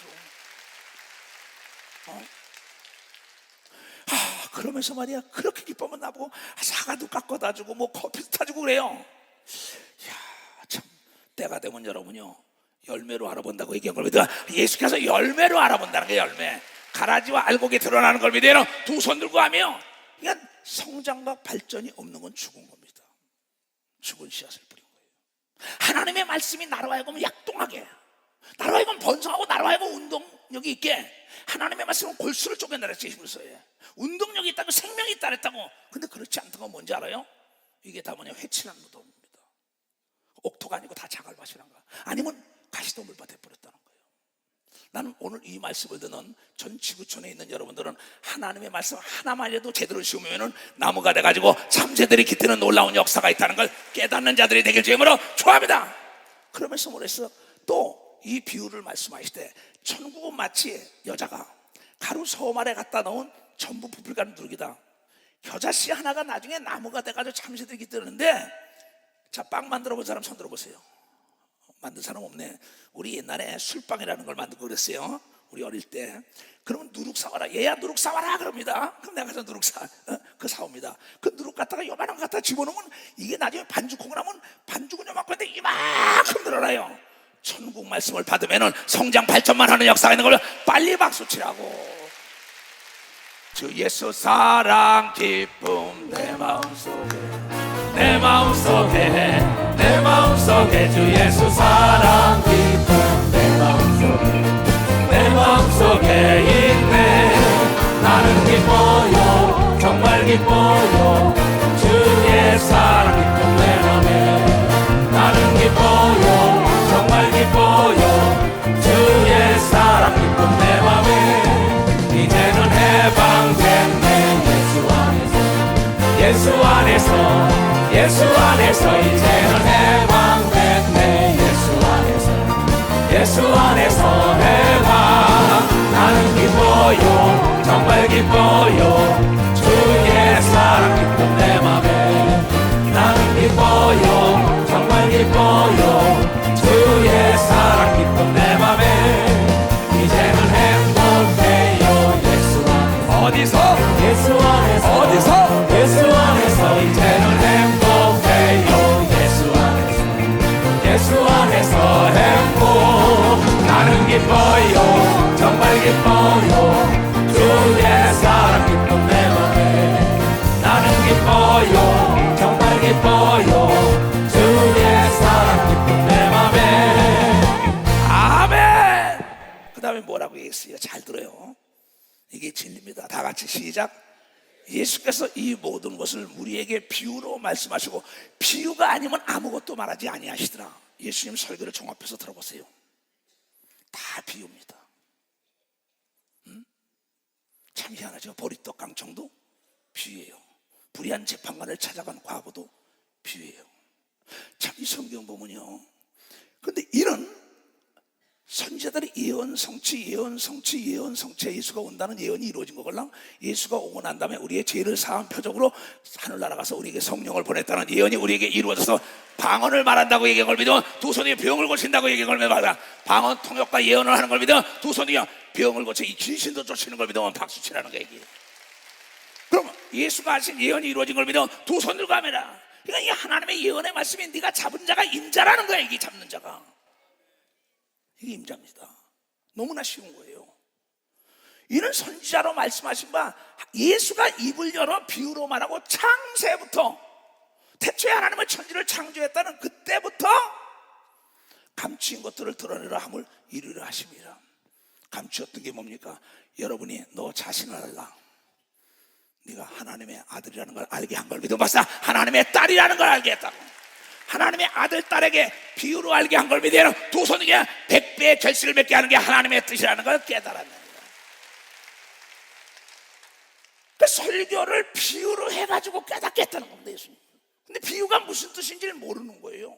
그러면서 말이야 그렇게 기쁘면 나보고 사과도 깎아다 주고 뭐 커피도 타주고 그래요. 이야 참 때가 되면 여러분요 열매로 알아본다고 얘기한 걸 믿어. 예수께서 열매로 알아본다는 게 열매. 가라지와 알곡이 드러나는 걸 믿어요. 두 손 들고 하며 그러니까 성장과 발전이 없는 건 죽은 겁니다. 죽은 씨앗을 뿌린 거예요. 하나님의 말씀이 나로 하여금 약동하게, 나로 하여금 번성하고 나로 하여금 운동력이 있게. 하나님의 말씀은 골수를 쪼개내랬지 히브리서에. 운동력이 있다고 생명이 있다 그랬다고. 근데 그렇지 않던 건 뭔지 알아요? 이게 다 뭐냐 회칠한 무덤입니다. 옥토가 아니고 다 자갈밭이란 거야. 아니면 가시덤불밭 해버렸다는 거예요. 나는 오늘 이 말씀을 듣는 전 지구촌에 있는 여러분들은 하나님의 말씀 하나만 해도 제대로 씌우면 나무가 돼가지고 참새들이 깃드는 놀라운 역사가 있다는 걸 깨닫는 자들이 되길 주임으로 축원합니다. 그러면서 뭐랬어? 또 이 비유를 말씀하시되 천국은 마치 여자가 가루 소금 아래 갖다 넣은 전부 부풀가는 누룩이다. 겨자씨 하나가 나중에 나무가 돼가지고 참새들이 깃드는데, 자, 빵 만들어 본 사람 손 들어보세요. 만든 사람 없네. 우리 옛날에 술빵이라는 걸 만들고 그랬어요. 우리 어릴 때. 그러면 누룩 사와라. 얘야 누룩 사와라 그럽니다. 그럼 내가 가서 누룩 그 사옵니다. 그 누룩 갖다가 요만한 거 갖다 집어넣으면 이게 나중에 반죽하고 나면 반죽은 요만큼 한데 이만큼 늘어나요. 천국 말씀을 받으면은 성장 발전만 하는 역사가 있는 걸로 빨리 박수 치라고. 주 예수 사랑 기쁨 내 마음속에, 내 마음속에, 내 마음속에 주 예수 사랑 기쁨 내 마음속에, 내 마음속에 있네. 나는 기뻐요 정말 기뻐요 주의 사랑 기쁨 내 맘에. 나는 기뻐요 정말 기뻐요 주의 사랑 기쁨 내 맘에. 이제는 해방됐네 예수 안에서, 예수 안에서, 예수 안에서. 이제는 해방됐네 예수 안에서, 예수 안에서 해방. 나는 기뻐요 정말 기뻐요 주의 사랑 기쁨 내 맘에. 나는 기뻐요 정말 기뻐요 주의 사랑 기쁨 내 맘에. 이제는 행복해요 예수 안에서. 어디서? 예수 안에서. 어디서? 예수 안에서. 이제는 행복해요 예수 안에서, 예수 안에서 행복. 나는 기뻐요 정말 기뻐요 주의 사랑 기쁨 내 맘에. 나는 기뻐요 정말 기뻐요 주의 사랑 기쁨 내 맘에. 아멘. 그 다음에 뭐라고 얘기했어요? 잘 들어요. 이게 진리입니다. 다 같이 시작. 예수께서 이 모든 것을 우리에게 비유로 말씀하시고 비유가 아니면 아무것도 말하지 아니하시더라. 예수님 설교를 종합해서 들어보세요. 다 비유입니다. 참 희한하죠. 보리떡 강청도 비유예요. 불의한 재판관을 찾아간 과부도 비유예요. 참 이 성경 보면요, 근데 이런 선지자들이 예언 성취 예언 성취 예언 성취, 예수가 온다는 예언이 이루어진 거걸랑 예수가 오고 난 다음에 우리의 죄를 사한 표적으로 하늘나라 가서 우리에게 성령을 보냈다는 예언이 우리에게 이루어져서 방언을 말한다고 얘기한 걸 믿어 두 손이 병을 고친다고 얘기한 걸 믿어. 방언 통역과 예언을 하는 걸 믿어 두 손이 병을 고쳐 이 귀신도 쫓는 걸 믿으면 박수치라는 거 얘기예요. 그럼 예수가 하신 예언이 이루어진 걸 믿어 두 손 들고 하메라. 그러니까 이 하나님의 예언의 말씀이 네가 잡은 자가 임자라는 거야. 이게 잡는 자가, 이게 임자입니다. 너무나 쉬운 거예요. 이는 선지자로 말씀하신 바 예수가 입을 열어 비유로 말하고 창세부터 태초에 하나님은 천지를 창조했다는 그때부터 감추인 것들을 드러내라 함을 이루려 하십니다. 감추었던 게 뭡니까? 여러분이 너 자신을 알라. 네가 하나님의 아들이라는 걸 알게 한 걸 믿어 봤어. 하나님의 딸이라는 걸 알게 했다고. 하나님의 아들, 딸에게 비유로 알게 한 걸 믿어요. 두 손에게 100배의 결실을 맺게 하는 게 하나님의 뜻이라는 걸 깨달았는 거예요. 그 설교를 비유로 해가지고 깨닫게 했다는 겁니다, 예수님. 근데 비유가 무슨 뜻인지를 모르는 거예요.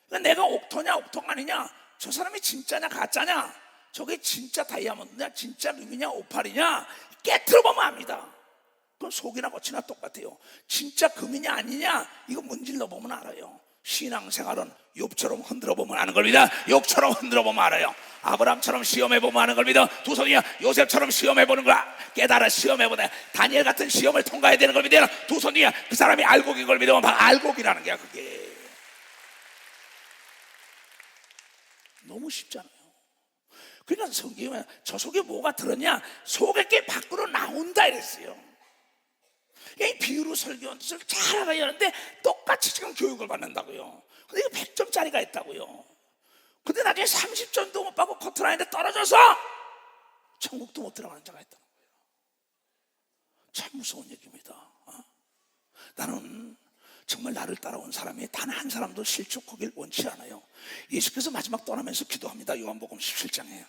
그러니까 내가 옥토냐 옥토가 아니냐, 저 사람이 진짜냐 가짜냐, 저게 진짜 다이아몬드냐 진짜 루비냐 오팔이냐 깨트려보면 압니다. 그건 속이나 거치나 똑같아요. 진짜 금이냐 아니냐 이거 문질러보면 알아요. 신앙생활은 욥처럼 흔들어보면 아는 겁니다. 욥처럼 흔들어보면 알아요. 아브라함처럼 시험해보면 아는 겁니다. 두 손이야 요셉처럼 시험해보는 걸 깨달아 시험해보네. 다니엘 같은 시험을 통과해야 되는 겁니다. 두 손이야 그 사람이 알곡인 걸 믿으면 바로 알곡이라는 게 그게 너무 쉽잖아요. 그러니까 성경에 저 속에 뭐가 들었냐, 속에 게 밖으로 나온다 이랬어요. 이 비유로 설교한 뜻을 잘 알아야 하는데 똑같이 지금 교육을 받는다고요. 근데 이거 100점짜리가 있다고요. 근데 나중에 30점도 못 받고 커트라인에 떨어져서 천국도 못 들어가는 자가 있다는 거예요. 참 무서운 얘기입니다. 나는 정말 나를 따라온 사람이 단 한 사람도 실족하길 원치 않아요. 예수께서 마지막 떠나면서 기도합니다. 요한복음 17장에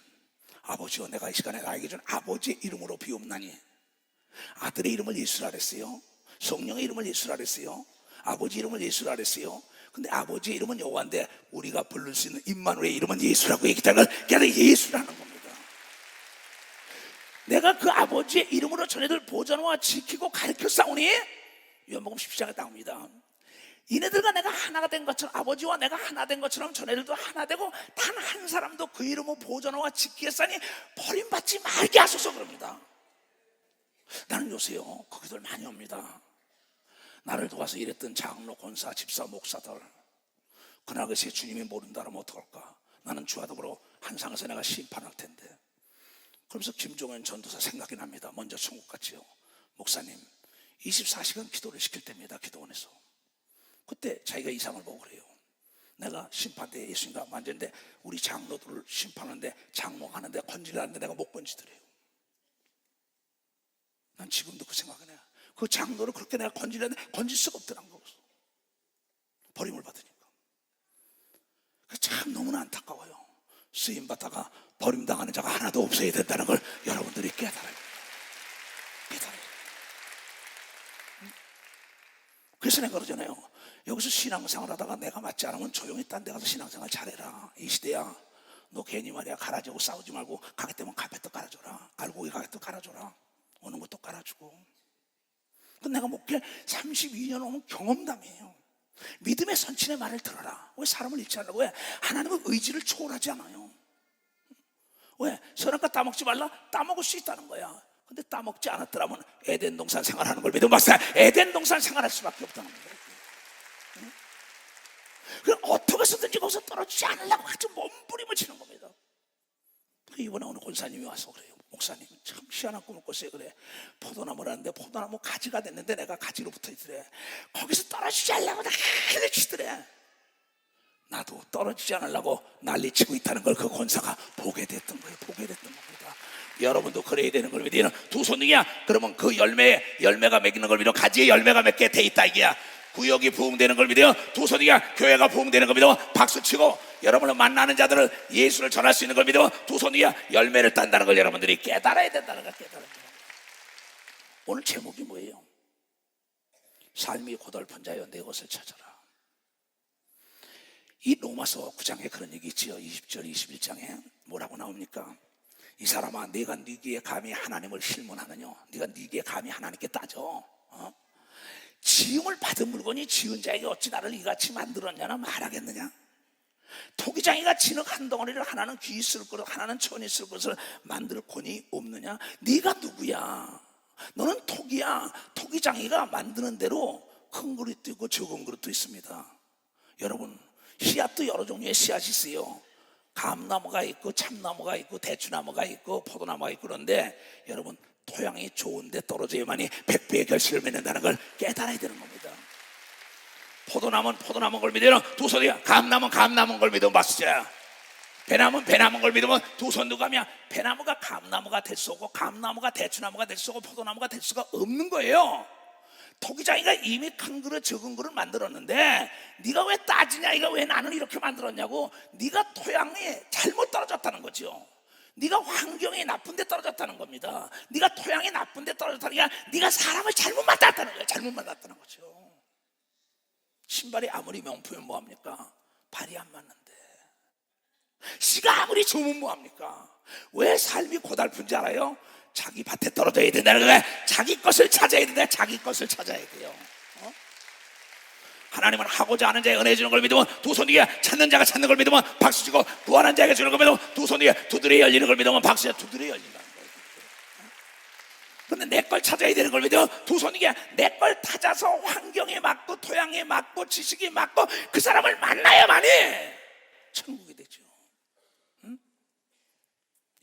아버지여 내가 이 시간에 나에게 준 아버지의 이름으로 비옵나니, 아들의 이름을 예수라 그랬어요. 성령의 이름을 예수라 그랬어요. 아버지 이름을 예수라 그랬어요. 근데 아버지의 이름은 여호와인데 우리가 부를 수 있는 임마누엘의 이름은 예수라고 얘기했다는 걸 걔는 예수라는 겁니다. 내가 그 아버지의 이름으로 전애들 보존하고 지키고 가르쳐 싸우니 요한복음 17장에 나옵니다. 이네들과 내가 하나가 된 것처럼, 아버지와 내가 하나 된 것처럼 전애들도 하나 되고 단 한 사람도 그 이름을 보존하고 지키겠사니 버림받지 말게 하소서 그럽니다. 나는 요새요 거기들 많이 옵니다. 나를 도와서 일했던 장로, 권사, 집사, 목사들, 그날 그새 주님이 모른다면 어떡할까. 나는 주와 더불어 한 상에서 내가 심판할 텐데. 그러면서 김종현 전도사 생각이 납니다. 먼저 천국 갔지요. 목사님 24시간 기도를 시킬 때입니다. 기도원에서. 그때 자기가 이상을 보고 그래요. 내가 심판대에 예수님과 만졌는데 우리 장로들을 심판하는데 장롱하는데 건질하는데 내가 못 건지더래요. 난 지금도 그 생각을 해요. 그 장로를 그렇게 내가 건지려는데 건질 수가 없더란 거였어. 버림을 받으니까. 참 너무나 안타까워요. 쓰임 받다가 버림당하는 자가 하나도 없어야 된다는 걸 여러분들이 깨달아요. 그래서 내가 그러잖아요. 여기서 신앙생활 하다가 내가 맞지 않으면 조용히 딴 데 가서 신앙생활 잘해라. 이 시대야 너 괜히 말이야 가라지고 싸우지 말고 가게 되면 가게도 깔아줘라. 알고기 가게도 깔아줘라. 오는 것도 깔아주고. 근데 내가 목회 32년 오면 경험담이에요. 믿음의 선친의 말을 들어라. 왜 사람을 잃지 않으려고 해? 하나님은 의지를 초월하지 않아요. 왜? 선악과 따먹지 말라? 따먹을 수 있다는 거야. 근데 따먹지 않았더라면 에덴 동산 생활하는 걸 믿으면 봤어요. 에덴 동산 생활할 수밖에 없다는 거예요. 그럼 어떻게 해서든지 거기서 떨어지지 않으려고 아주 몸부림을 치는 겁니다. 이번에 어느 권사님이 와서 그래요. 목사님 참 희한한 꿈을 꿨어요. 그래 포도나무라는데 포도나무 가지가 됐는데 내가 가지로 붙어있더래. 거기서 떨어지지 않으려고 난리를 치더래. 나도 떨어지지 않으려고 난리치고 있다는 걸 그 권사가 보게 됐던 거예요. 보게 됐던 겁니다. 여러분도 그래야 되는 걸 믿어요. 두 손이야 그러면 그 열매가 맺는 걸 믿어. 가지에 열매가 맺게 돼 있다 이게야. 구역이 부흥되는 걸 믿어요. 두 손이야 교회가 부흥되는 걸 믿어. 박수치고 여러분을 만나는 자들을 예수를 전할 수 있는 걸 믿어. 두 손이야 열매를 딴다는 걸 여러분들이 깨달아야 된다는 걸 깨달아야 돼요. 오늘 제목이 뭐예요? 삶이 고달픈 자여 내 것을 찾아라. 이 로마서 9장에 그런 얘기 있지요. 20절 21장에 뭐라고 나옵니까? 이 사람아 네가 네 귀에 감히 하나님을 실문하느냐? 네가 네 귀에 감히 하나님께 따져. 지음을 받은 물건이 지은 자에게 어찌 나를 이같이 만들었냐나 말하겠느냐? 토기장이가 진흙 한 덩어리를 하나는 귀 있을 그릇 하나는 천 있을 그릇을 만들 권이 없느냐? 네가 누구야? 너는 토기야. 토기장이가 만드는 대로 큰 그릇도 있고 적은 그릇도 있습니다. 여러분 씨앗도 여러 종류의 씨앗이 있어요. 감나무가 있고 참나무가 있고 대추나무가 있고 포도나무가 있고. 그런데 여러분 토양이 좋은데 떨어져야만이 100배의 결실을 맺는다는 걸 깨달아야 되는 겁니다. 포도나무는 포도나무인 걸 믿으면 두 손이야. 감나무는 감나무인 걸 믿으면 박수자. 배나무는 배나무인 걸 믿으면 두 손 들고 가면 배나무가 감나무가 될 수 없고 감나무가 대추나무가 될 수 없고 포도나무가 될 수가 없는 거예요. 토기장이가 이미 큰 그릇 적은 그릇 만들었는데 네가 왜 따지냐, 이거 왜 나는 이렇게 만들었냐고. 네가 토양에 잘못 떨어졌다는 거죠. 네가 환경이 나쁜 데 떨어졌다는 겁니다. 네가 토양이 나쁜 데 떨어졌다니까 네가 사람을 잘못 만났다는 거예요. 잘못 만났다는 거죠. 신발이 아무리 명품이면 뭐합니까? 발이 안 맞는데. 씨가 아무리 좋으면 뭐합니까? 왜 삶이 고달픈지 알아요? 자기 밭에 떨어져야 된다는 거야. 자기 것을 찾아야 된다. 자기 것을 찾아야 돼요. 하나님은 하고자 하는 자에 은혜 주는 걸 믿으면 두 손 위에, 찾는 자가 찾는 걸 믿으면 박수 치고, 구하는 자에게 주는 걸 믿으면 두 손 위에, 두드려 열리는 걸 믿으면 박수 치고 두드려 열린다는 거예요. 그런데 내 걸 찾아야 되는 걸 믿으면 두 손 위에 내 걸 찾아서 환경에 맞고 토양에 맞고 지식이 맞고 그 사람을 만나야만이 천국이 되죠.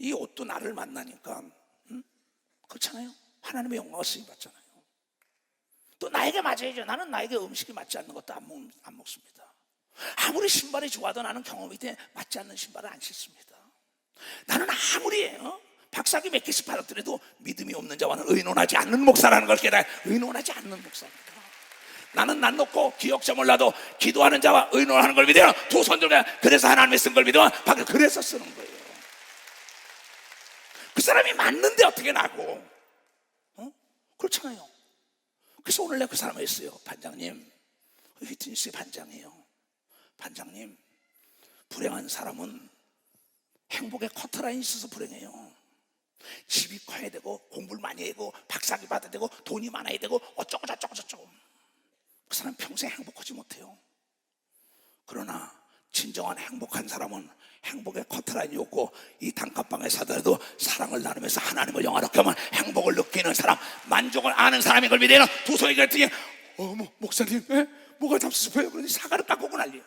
이 옷도 나를 만나니까 그렇잖아요. 하나님의 영광을 쓰임 받잖아요. 또 나에게 맞아야죠. 나는 나에게 음식이 맞지 않는 것도 안 먹습니다. 아무리 신발이 좋아도 나는 경험이 돼 맞지 않는 신발을 안 신습니다. 나는 아무리 박사기 몇 개씩 받았더라도 믿음이 없는 자와는 의논하지 않는 목사라는 걸 깨달아. 의논하지 않는 목사입니다. 나는 난 놓고 기억자 몰라도 기도하는 자와 의논하는 걸 믿어요. 두 손 들고 그래서 하나님이 쓴 걸 믿으면 그래서 쓰는 거예요. 그 사람이 맞는데 어떻게 나고? 그렇잖아요. 그래서 오늘 내가 그 사람을 했어요. 반장님, 휘트니스의 반장이에요. 반장님, 불행한 사람은 행복의 커트라인이 있어서 불행해요. 집이 커야 되고 공부를 많이 해야 되고 박사학위 받아야 되고 돈이 많아야 되고 어쩌고 저쩌고 저쩌고. 그 사람 평생 행복하지 못해요. 그러나 진정한 행복한 사람은 행복의 커트라인이 없고 이 단칸방에 사더라도 사랑을 나누면서 하나님을 영화롭게 하면 행복을 느끼는 사람, 만족을 아는 사람인 걸 믿어요. 두 손이 그랬더니 목사님, 뭐가 답답해요? 그러더니 사과를 깎고 난리예요.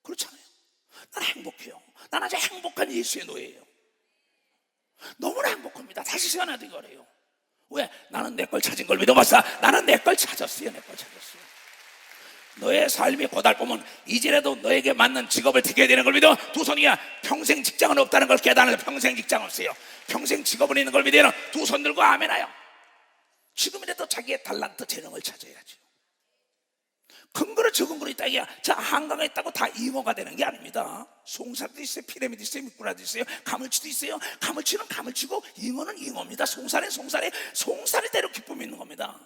그렇잖아요. 난 행복해요. 난 아주 행복한 예수의 노예예요. 너무나 행복합니다. 다시 시간에도 이거래요. 왜? 나는 내 걸 찾은 걸 믿어봤어. 나는 내 걸 찾았어요. 내 걸 찾았어요. 너의 삶이 고달프면 이제라도 너에게 맞는 직업을 택해야 되는 걸 믿어. 두 손이야. 평생 직장은 없다는 걸 깨달아서 평생 직장 없어요. 평생 직업은 있는 걸 믿어요. 두 손 들고 아멘하여. 지금이라도 자기의 달란트 재능을 찾아야죠. 큰 그릇 적은 그릇 있다. 자, 한강에 있다고 다 이모가 되는 게 아닙니다. 송사도 있어요, 피라미드 있어요, 미꾸라지도 있어요, 가물치도 있어요. 가물치는 가물치고 잉어는 잉어입니다. 송사는 송사리 대로 기쁨이 있는 겁니다.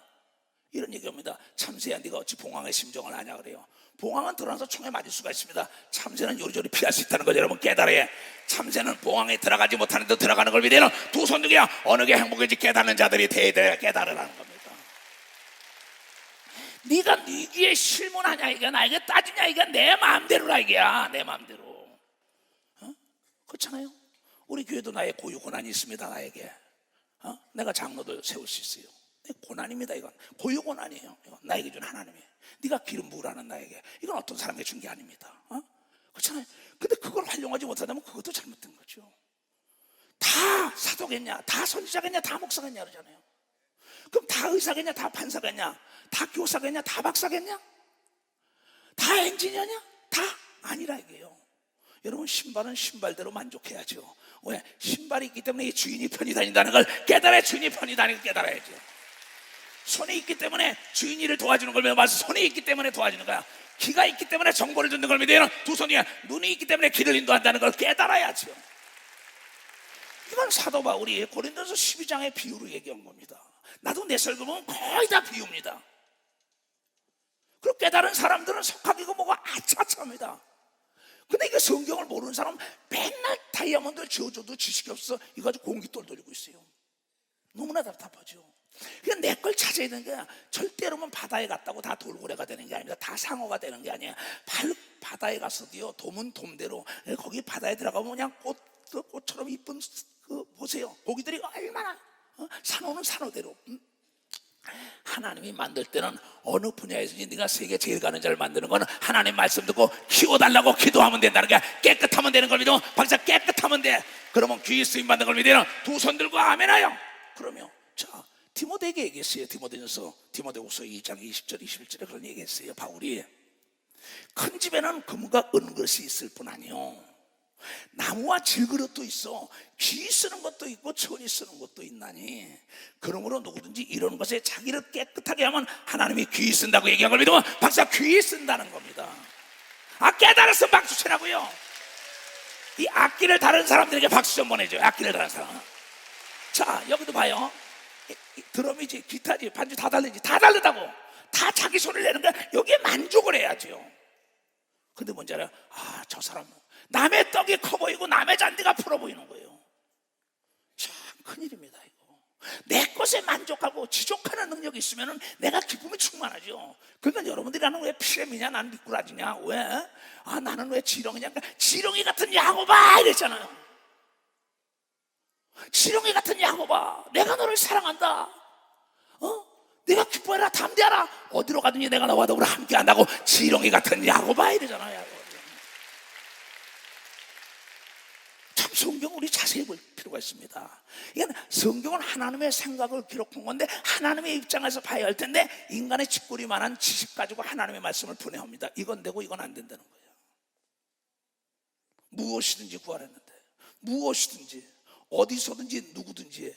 이런 얘기입니다. 참새야, 네가 어찌 봉황의 심정을 아냐 그래요. 봉황은 들어가서 총에 맞을 수가 있습니다. 참새는 요리조리 피할 수 있다는 거죠. 여러분 깨달아야. 참새는 봉황에 들어가지 못하는데 들어가는 걸 믿어요. 두 손 들기야. 어느 게 행복인지 깨닫는 자들이 대대에 깨달으라는 겁니다. 네가 네 귀에 실문하냐 이게, 나에게 따지냐 이게, 내 마음대로라 이게야. 내 마음대로. 그렇잖아요. 우리 교회도 나의 고유 고난이 있습니다. 나에게 내가 장로들 세울 수 있어요. 고난입니다. 이건 고유 고난이에요. 이건 나에게 준 하나님이. 네가 기름 부으라는 나에게. 이건 어떤 사람에게 준 게 아닙니다. 그렇잖아요. 근데 그걸 활용하지 못하다면 그것도 잘못된 거죠. 다 사도겠냐, 다 선지자겠냐, 다 목사겠냐 그러잖아요. 그럼 다 의사겠냐, 다 판사겠냐, 다 교사겠냐, 다 박사겠냐, 다 엔지니어냐? 다 아니라 이게요. 여러분, 신발은 신발대로 만족해야죠. 왜? 신발이 있기 때문에 이 주인이 편히 다닌다는 걸 깨달아야. 주인이 편히 다니는 걸 깨달아야죠. 손이 있기 때문에 주인이를 도와주는 걸 믿어봐서 손이 있기 때문에 도와주는 거야. 귀가 있기 때문에 정보를 듣는 걸 믿어요. 두 손이 눈이 있기 때문에 길을 인도한다는 걸 깨달아야죠. 이건 사도 바울이 고린도서 12장의 비유로 얘기한 겁니다. 나도 내 설교 보면 거의 다 비유입니다. 그리고 깨달은 사람들은 속하기고 뭐고 아차아차합니다. 근데 이게 성경을 모르는 사람은 맨날 다이아몬드를 지어줘도 지식이 없어 이거 가지고 공기돌 돌리고 있어요. 너무나 답답하죠. 그러니까 내 걸 찾아야 되는 게 절대로는 바다에 갔다고 다 돌고래가 되는 게 아닙니다. 다 상어가 되는 게 아니에요. 바다에 가서도요, 돔은 돔대로 거기 바다에 들어가면 그냥 꽃처럼 이쁜 보세요. 고기들이 얼마나 산호는 산호대로. 하나님이 만들 때는 어느 분야에서든지 네가 세계 제일 가는 자를 만드는 거는 하나님 말씀 듣고 키워달라고 기도하면 된다는 게, 깨끗하면 되는 걸 믿으면 박사 깨끗하면 돼. 그러면 귀 쓰임 받는 걸 믿으면 두 손 들고 아멘하여. 그러면 자, 디모데에게 얘기했어요. 디모데후서 2장 20절 21절에 그런 얘기했어요. 바울이 큰 집에는 금과 은것이 있을 뿐 아니요 나무와 질그릇도 있어 귀 쓰는 것도 있고 천이 쓰는 것도 있나니 그러므로 누구든지 이런 것에 자기를 깨끗하게 하면 하나님이 귀 쓴다고 얘기한 걸 믿으면 박사 귀 쓴다는 겁니다. 깨달아서 박수 치라고요. 이 악기를 다른 사람들에게 박수 좀 보내줘요. 악기를 다른 사람. 자, 여기도 봐요. 이 드럼이지 기타지 반주 다 다르지 다 다르다고 다 자기 손을 내는 거야. 여기에 만족을 해야죠. 근데 뭔지 알아요? 저 사람 남의 떡이 커 보이고 남의 잔디가 풀어 보이는 거예요. 참 큰일입니다 이거. 내 것에 만족하고 지족하는 능력이 있으면 내가 기쁨이 충만하죠. 그러니까 여러분들이 나는 왜 피렘이냐 나는 미꾸라지냐 왜? 나는 왜 지렁이냐. 그러니까 지렁이 같은 야곱아 이랬잖아요. 지렁이 같은 야곱아 내가 너를 사랑한다. 내가 기뻐해라 담대하라. 어디로 가든지 내가 너와 더불어 함께한다고 지렁이 같은 야곱아 이러잖아요. 참 성경 우리 자세히 볼 필요가 있습니다. 이건 성경은 하나님의 생각을 기록한 건데 하나님의 입장에서 봐야 할 텐데 인간의 짓거리만한 지식 가지고 하나님의 말씀을 분해합니다. 이건 되고 이건 안 된다는 거예요. 무엇이든지 구하랬는데 무엇이든지 어디서든지 누구든지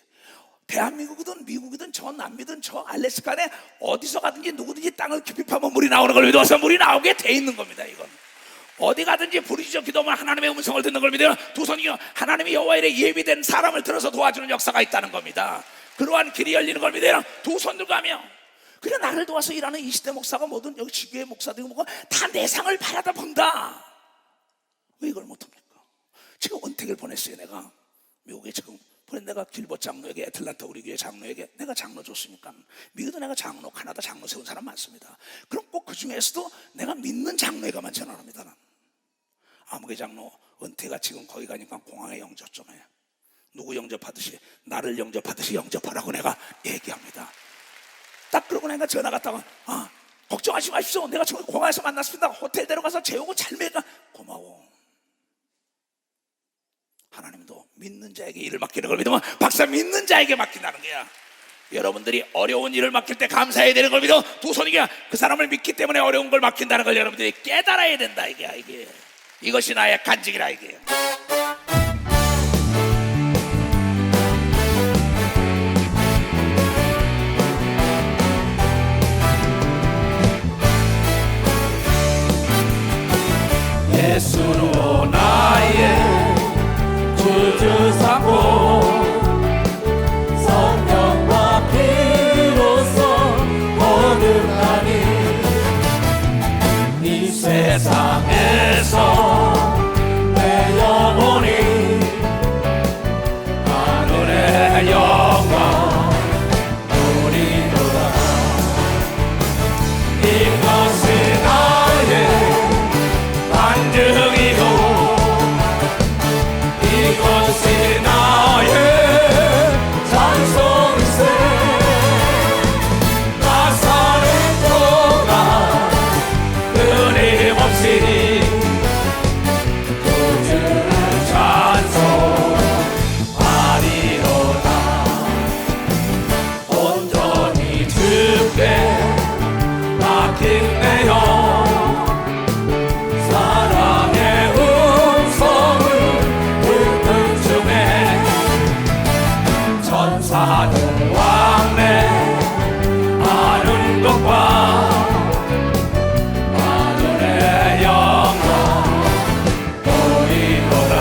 대한민국이든 미국이든 저 남미든 저 알래스카에 어디서 가든지 누구든지 땅을 깊이 파면 물이 나오는 걸 믿어서 물이 나오게 돼 있는 겁니다. 이건 어디 가든지 부르짖어 기도하면 하나님의 음성을 듣는 걸 믿어요. 두 손이요 하나님이 여호와 이래 예비된 사람을 들어서 도와주는 역사가 있다는 겁니다. 그러한 길이 열리는 걸 믿어요. 두 손 들고 하며 그래 나를 도와서 일하는 20대 목사가 뭐든 여기 지교회 목사들이 뭐고 다 내 상을 바라다 본다. 왜 이걸 못합니까? 지금 은택을 보냈어요. 내가 미국에 지금 내가 길벗 장로에게 애틀란타 우리 교회 장로에게 내가 장로 줬으니까 미국도 내가 장로 카나다 장로 세운 사람 많습니다. 그럼 꼭 그 중에서도 내가 믿는 장로에게만 전화합니다. 난 아무개 장로 은퇴가 지금 거기 가니까 공항에 영접 좀 해. 누구 영접하듯이 나를 영접하듯이 영접하라고 내가 얘기합니다. 딱 그러고 내가 전화 갔다가 걱정하지 마십시오. 내가 저 공항에서 만났습니다. 호텔 데려가서 재우고 잘 매가 고마워. 하나님도 믿는 자에게 일을 맡기는 걸 믿으면 박사 믿는 자에게 맡긴다는 거야. 여러분들이 어려운 일을 맡길 때 감사해야 되는 걸 믿어 두 손이야 그 사람을 믿기 때문에 어려운 걸 맡긴다는 걸 여러분들이 깨달아야 된다. 이것이 나의 간증이라 이게. 예수로 나의 구주 삼고 성령과 피로써 거듭나니 이 세상에서 내 영혼이 하늘의 영광 누리도다. 이것이 나의 간증이고 이것이 나의 찬송세. 나 사는 동안 끊임없이 구주를 찬송하리로다. 온전히 주께 맡긴 내 영 사랑의 음성을 듣는 중에 천사들 왕래 하는 것과 하늘의 영광 보이도다.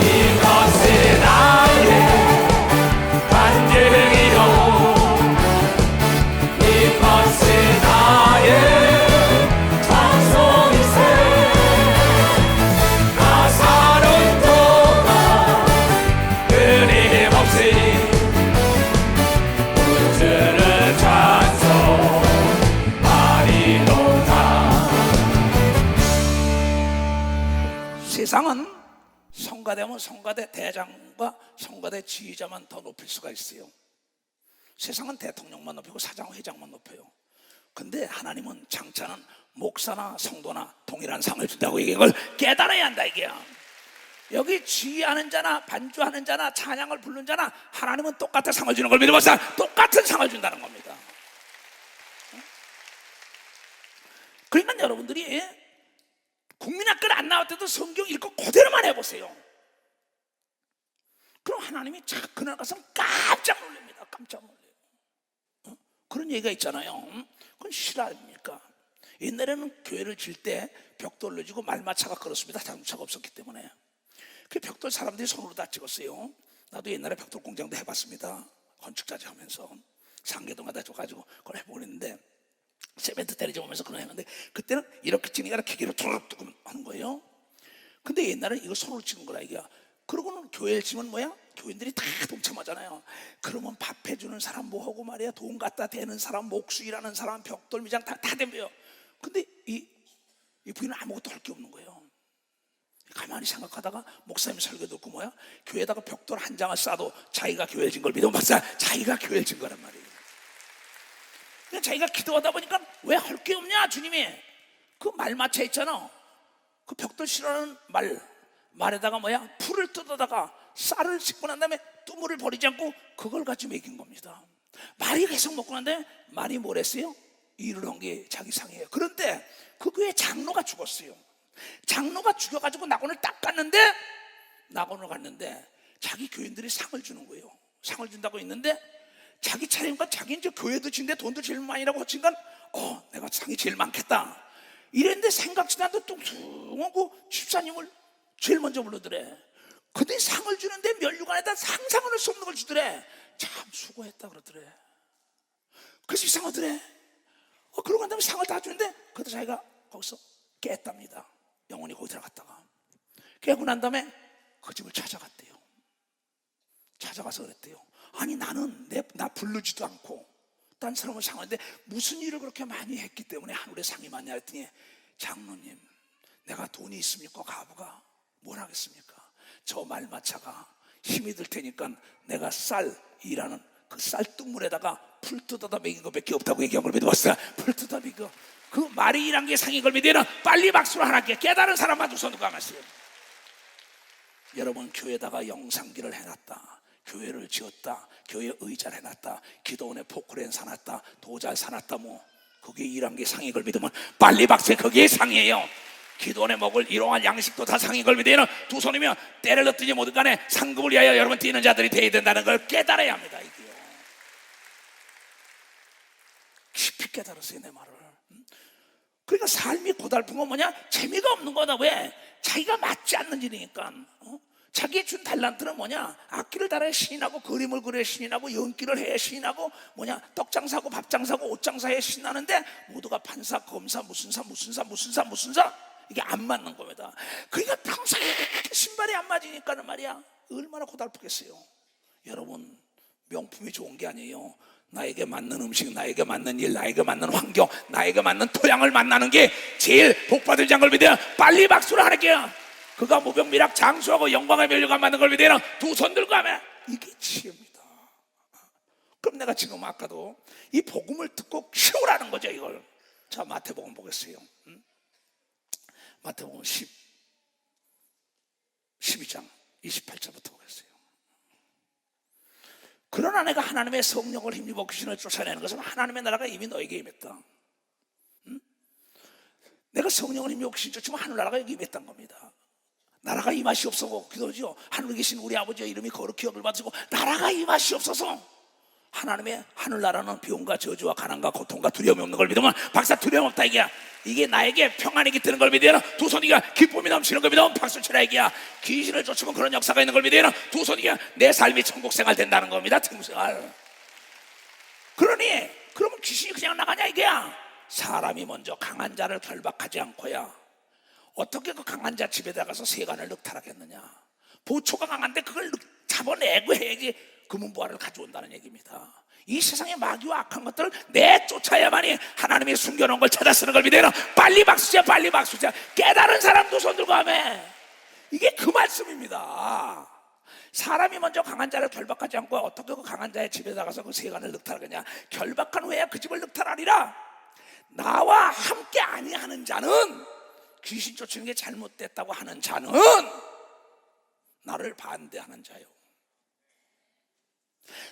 이것이 나의 간증이요 이것이 나의 찬송이세. 나 사는 동안 끊임없이 구주를 찬송하리로다. 세상은 성가대면 성가대 대장과 성가대 지휘자만 더 높일 수가 있어요. 세상은 대통령만 높이고 사장 회장만 높여요. 근데 하나님은 장차는 목사나 성도나 동일한 상을 준다고 이걸 깨달아야 한다 이게야. 여기 지휘하는 자나 반주하는 자나 찬양을 부르는 자나 하나님은 똑같은 상을 주는 걸 믿어보세요. 똑같은 상을 준다는 겁니다. 그러니까 여러분들이 국민학교를 안 나올 때도 성경 읽고 그대로만 해보세요. 그럼 하나님이 착 그날 가서 깜짝 놀랍니다. 깜짝 놀래요. 그런 얘기가 있잖아요. 그건 실화입니까? 옛날에는 교회를 질 때 벽돌로 지고 말마차가 걸었습니다. 자동차가 없었기 때문에. 그 벽돌 사람들이 손으로 다 찍었어요. 나도 옛날에 벽돌 공장도 해봤습니다. 건축자재 하면서 상계동에다 줘가지고 그걸 해보고 있는데 세멘트 때려주면서 그걸 했는데 그때는 이렇게 찍는 게 아니라 기계로 툭툭 하는 거예요. 근데 옛날에는 이거 손으로 찍은 거라 이게. 그러고는 교회를 치면 뭐야? 교인들이 다 동참하잖아요. 그러면 밥 해주는 사람 뭐하고 말이야, 돈 갖다 대는 사람, 목수 일하는 사람, 벽돌 미장 다 덤벼요. 근데 이 부인은 아무것도 할 게 없는 거예요. 가만히 생각하다가 목사님 설교 듣고 뭐야? 교회에다가 벽돌 한 장을 쏴도 자기가 교회를 진 걸 믿으면 박사, 자기가 교회를 진 거란 말이에요. 그냥 자기가 기도하다 보니까 왜 할 게 없냐 주님이. 그 말마차 있잖아. 그 벽돌 싫어하는 말에다가 뭐야? 풀을 뜯어다가 쌀을 씻고 난 다음에 뚜물을 버리지 않고 그걸 가지고 먹인 겁니다. 말이 계속 먹고 난 다음에 말이 뭘 했어요? 일을 한 게 자기 상이에요. 그런데 그 교회 장로가 죽었어요. 장로가 죽여가지고 낙원을 딱 갔는데, 낙원을 갔는데 자기 교인들이 상을 주는 거예요. 상을 준다고 했는데 자기 차례니까 자기 이제 교회도 진데 돈도 제일 많이 나고 하니까 내가 상이 제일 많겠다 이랬는데 생각지도 않도 뚱뚱하고 집사님을 제일 먼저 불러더래. 근데 상을 주는데 면류관에다 상상을 할 수 없는 걸 주더래. 참 수고했다 그러더래. 그래서 이상하더래. 그러고 난 다음에 상을 다 주는데 그래도 자기가 거기서 깼답니다. 영혼이 거기 들어갔다가 깨고 난 다음에 그 집을 찾아갔대요. 찾아가서 그랬대요. 아니 나는 나 부르지도 않고 딴 사람을 상하는데 무슨 일을 그렇게 많이 했기 때문에 하늘에 상이 많냐 했더니, 장로님 내가 돈이 있습니까? 가부가 뭘 하겠습니까? 저 말마차가 힘이 들 테니까 내가 쌀 일하는 그 쌀뜨물에다가 풀 뜯어다 먹인 것밖에 없다고 얘기한 걸 믿어봤어요. 풀 뜯어다 먹여. 그 말이 일한 게 상인 걸 믿으면 빨리 박수를 하나께 깨달은 사람만 두 손 들고 가만있어요. 여러분 교회에다가 영상기를 해놨다, 교회를 지었다, 교회 의자를 해놨다, 기도원에 포크레인 사놨다, 도잘 사놨다, 뭐 그게 일한 게 상인 걸 믿으면 빨리 박수해. 그게 상이에요. 기도원에 먹을 일용할 양식도 다 상인 걸 믿으면 두 손이면 때를 넣든지 뭐든 간에 상급을 위하여 여러분 뛰는 자들이 되어야 된다는 걸 깨달아야 합니다. 이게요. 깊이 깨달았어요 내 말을. 그러니까 삶이 고달픈 건 뭐냐? 재미가 없는 거다. 왜? 자기가 맞지 않는 일이니까. 자기의 준 달란트는 뭐냐? 악기를 달아야 신인하고, 그림을 그려야 신인하고, 연기를 해야 신인하고, 뭐냐? 떡장사고 밥장사고 옷장사에 신나는데 모두가 판사, 검사, 무슨 사 이게 안 맞는 겁니다. 그러니까 평소에 신발이 안 맞으니까는 말이야 얼마나 고달프겠어요. 여러분 명품이 좋은 게 아니에요. 나에게 맞는 음식, 나에게 맞는 일, 나에게 맞는 환경, 나에게 맞는 토양을 만나는 게 제일 복받을 장걸 믿어요. 빨리 박수를 하게요. 그가 무병미락 장수하고 영광의 멸류가 맞는 걸 믿어요. 두 손 들고 하면 이게 지혜입니다. 그럼 내가 지금 아까도 이 복음을 듣고 키우라는 거죠 이걸. 자 마태복음 보겠어요. 마태복음 12장 28절부터 보겠어요. 그러나 내가 하나님의 성령을 힘입어 귀신을 쫓아내는 것은 하나님의 나라가 이미 너에게 임했다. 내가 성령을 힘입어 귀신 쫓으면 하늘나라가 여기 임했단 겁니다. 나라가 이 맛이 없어서 기도죠. 하늘에 계신 우리 아버지의 이름이 거룩히 여길 받으시고 나라가 이 맛이 없어서 하나님의 하늘나라는 비용과 저주와 가난과 고통과 두려움이 없는 걸 믿으면 박사 두려움 없다 이게야. 이게 나에게 평안이 깃드는 걸 믿으면 두 손이가 기쁨이 넘치는 걸 믿으면 박수 치라 이게야. 귀신을 쫓으면 그런 역사가 있는 걸 믿으면 두 손이가 내 삶이 천국생활 된다는 겁니다. 천국생활. 그러니 그러면 귀신이 그냥 나가냐 이게야. 사람이 먼저 강한 자를 결박하지 않고야 어떻게 그 강한 자 집에 들어가서 세간을 늑탈하겠느냐. 보초가 강한데 그걸 잡아내고 해야지 금은보화를 가져온다는 얘기입니다. 이 세상의 마귀와 악한 것들을 내쫓아야만이 하나님이 숨겨놓은 걸 찾아 쓰는 걸 믿어요. 빨리 박수자 빨리 박수자. 깨달은 사람도 손 들고 하면 이게 그 말씀입니다. 사람이 먼저 강한 자를 결박하지 않고 어떻게 그 강한 자의 집에 나가서 그 세간을 늑탈하겠냐. 결박한 후에야 그 집을 늑탈하리라. 나와 함께 아니하는 자는, 귀신 쫓는 게 잘못됐다고 하는 자는 나를 반대하는 자요,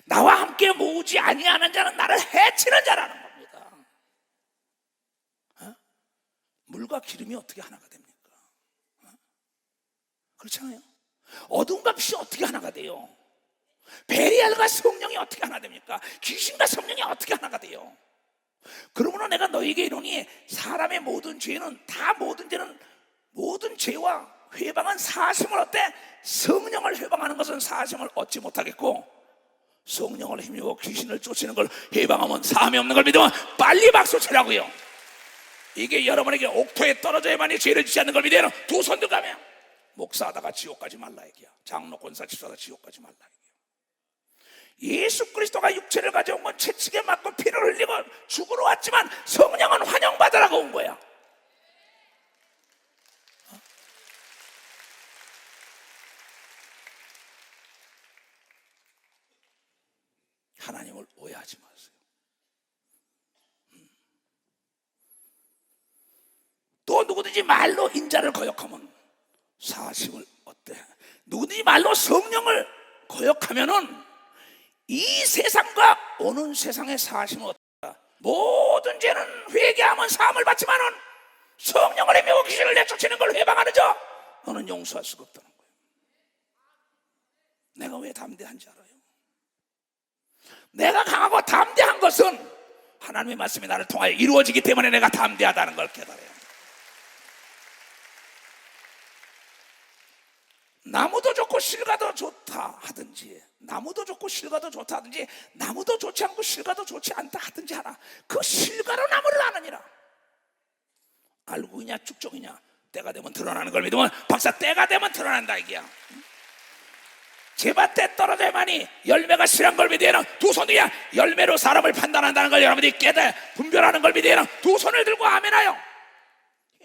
나와 함께 모으지 아니하는 자는 나를 해치는 자라는 겁니다. 물과 기름이 어떻게 하나가 됩니까? 그렇잖아요. 어둠과 빛이 어떻게 하나가 돼요? 베리알과 성령이 어떻게 하나 됩니까? 귀신과 성령이 어떻게 하나가 돼요? 그러므로 내가 너에게 이르노니 사람의 모든 죄는 다 모든 죄와 회방은 사심을 얻되 성령을 회방하는 것은 사심을 얻지 못하겠고 성령을 힘입어 귀신을 쫓는 걸 회방하면 사함이 없는 걸 믿으면 빨리 박수 치라고요. 이게 여러분에게 옥토에 떨어져야만이 죄를 짓지 않는 걸 믿으면 두 손 들가며 목사하다가 지옥 가지 말라 얘기야. 장로 권사 집사하다 지옥 가지 말라 얘기야. 예수 그리스도가 육체를 가져온 건 채찍에 맞고 피를 흘리고 죽으러 왔지만 성령은 환영받으라고 온 거야. 하나님을 오해하지 마세요. 또 누구든지 말로 인자를 거역하면 사심을 얻되 누구든지 말로 성령을 거역하면은 이 세상과 오는 세상의 사심을 얻다. 모든 죄는 회개하면 사함을 받지만은 성령을 힘입어 귀신을 내쫓는 걸 회방하는 자 너는 용서할 수가 없다는 거예요. 내가 왜 담대한지 알아요? 내가 강하고 담대한 것은 하나님의 말씀이 나를 통하여 이루어지기 때문에 내가 담대하다는 걸 깨달아요. 나무도 좋고 실과도 좋다 하든지 나무도 좋고 실과도 좋다 하든지 나무도 좋지 않고 실과도 좋지 않다 하든지 하나 그 실과로 나무를 아느니라. 알고이냐 축적이냐 때가 되면 드러나는 걸 믿으면 박사 때가 되면 드러난다 이게야. 제밭에 떨어져야만이 열매가 실한 걸 믿으면 두 손 들야 열매로 사람을 판단한다는 걸 여러분들이 깨달아 분별하는 걸 믿으면 두 손을 들고 아멘하여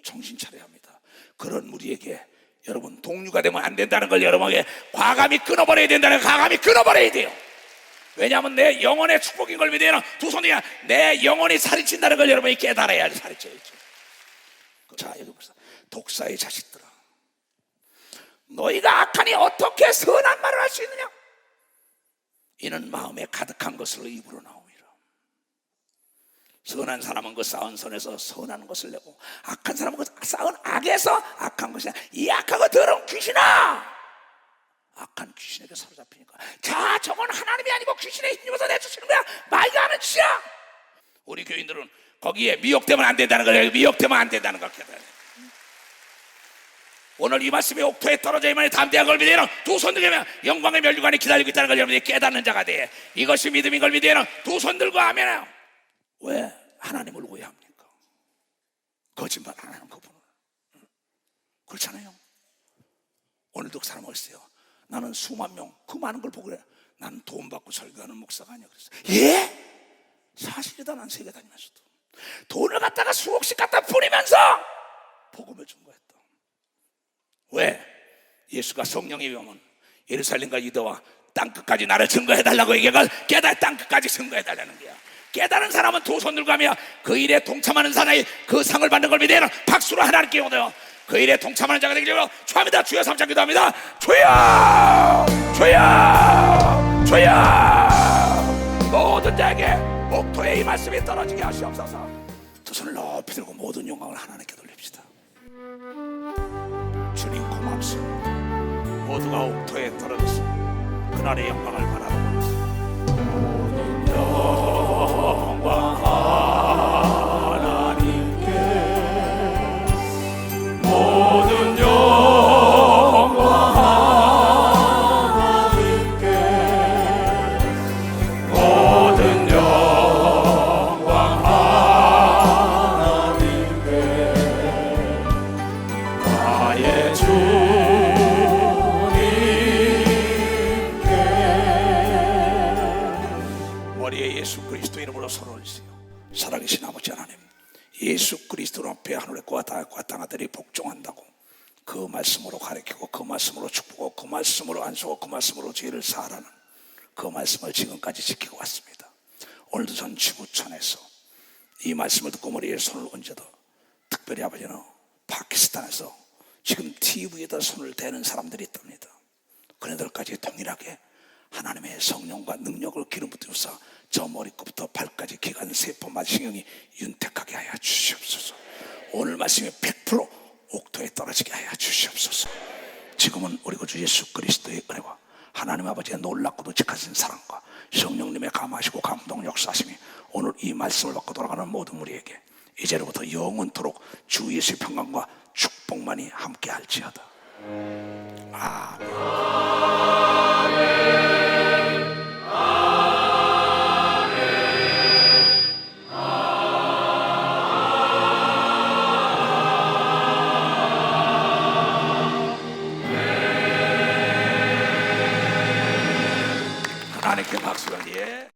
정신 차려야 합니다. 그런 우리에게 여러분 동류가 되면 안 된다는 걸 여러분에게 과감히 끊어버려야 된다는 걸 과감히 끊어버려야 돼요. 왜냐하면 내 영혼의 축복인 걸 믿으면 두 손 들야 내 영혼이 살이친다는 걸 여러분이 깨달아야 살이쳐야죠. 자 여기 보세요. 독사의 자식들아 너희가 악하니 어떻게 선한 말을 할 수 있느냐? 이는 마음에 가득한 것으로 입으로 나오리라. 선한 사람은 그 쌓은 선에서 선한 것을 내고 악한 사람은 그 쌓은 악에서 악한 것이냐. 이 악하고 더러운 귀신아 악한 귀신에게 사로잡히니까 자 저건 하나님이 아니고 귀신에 힘입어서 내쫓는 거야. 말도 하는 짓이야. 우리 교인들은 거기에 미혹되면 안 된다는 걸 미혹되면 안 된다는 걸 깨달아요. 오늘 이 말씀이 옥토에 떨어져야만 담대한 걸 믿으면 두 손 들면 영광의 면류관이 기다리고 있다는 걸 여러분이 깨닫는 자가 돼. 이것이 믿음인 걸 믿으면 두 손 들고 아멘해요. 왜 하나님을 오해합니까? 거짓말 안 하는 그분은 그렇잖아요. 오늘도 그 사람 어딨어요? 나는 수만 명 그 많은 걸 보고 그래. 나는 돈 받고 설교하는 목사가 아니야 그랬어. 예? 사실이다. 난 세계 다니면서도 돈을 갖다가 수억씩 갖다 뿌리면서 복음을 준 거였다. 왜? 예수가 성령이 오면 예루살렘과 유다와 땅끝까지 나를 증거해달라고 얘기한 걸 깨달아 땅끝까지 증거해달라는 거야. 깨달은 사람은 두 손 들고 하며 그 일에 동참하는 사람이 그 상을 받는 걸 믿으면 박수로 하나님께 얻어요. 그 일에 동참하는 자가 되기를 축원합니다. 주여 삼창 기도합니다. 주여 주여 주여 모든 자에게 옥토에 이 말씀이 떨어지게 하시옵소서. 두 손을 높이 들고 모든 영광을 하나님께 돌립시다. 주님 고맙습니다. 모두가 옥토에 떨어졌습니다. 그날의 영광을 바라보고 모든 영광 하나님께 모든 영광 하나님께 모든 영광 하나님께 나의 머리에 예수 그리스도 이름으로 손을 올리세요. 살아계신 아버지 하나님, 예수 그리스도 앞에 하늘의 꽃과 땅아들이 복종한다고 그 말씀으로 가르치고 그 말씀으로 축복하고 그 말씀으로 안수하고 그 말씀으로 죄를 사하라는 그 말씀을 지금까지 지키고 왔습니다. 오늘도 전 지구촌에서 이 말씀을 듣고 머리에 손을 얹어도 특별히 아버지는 파키스탄에서 지금 TV에다 손을 대는 사람들이 있답니다. 그네들까지 동일하게 하나님의 성령과 능력을 기름 부으사 저 머리끝부터 발까지 기관 세포만 신경이 윤택하게 하여 주시옵소서. 오늘 말씀이 100% 옥토에 떨어지게 하여 주시옵소서. 지금은 우리 주 예수 그리스도의 은혜와 하나님 아버지의 놀랍고도 직하신 사랑과 성령님의 감하시고 감동 역사하심이 오늘 이 말씀을 받고 돌아가는 모든 우리에게 이제로부터 영원토록 주 예수의 평강과 축복만이 함께 할지어다. 아멘. 하나님께 박수를 예.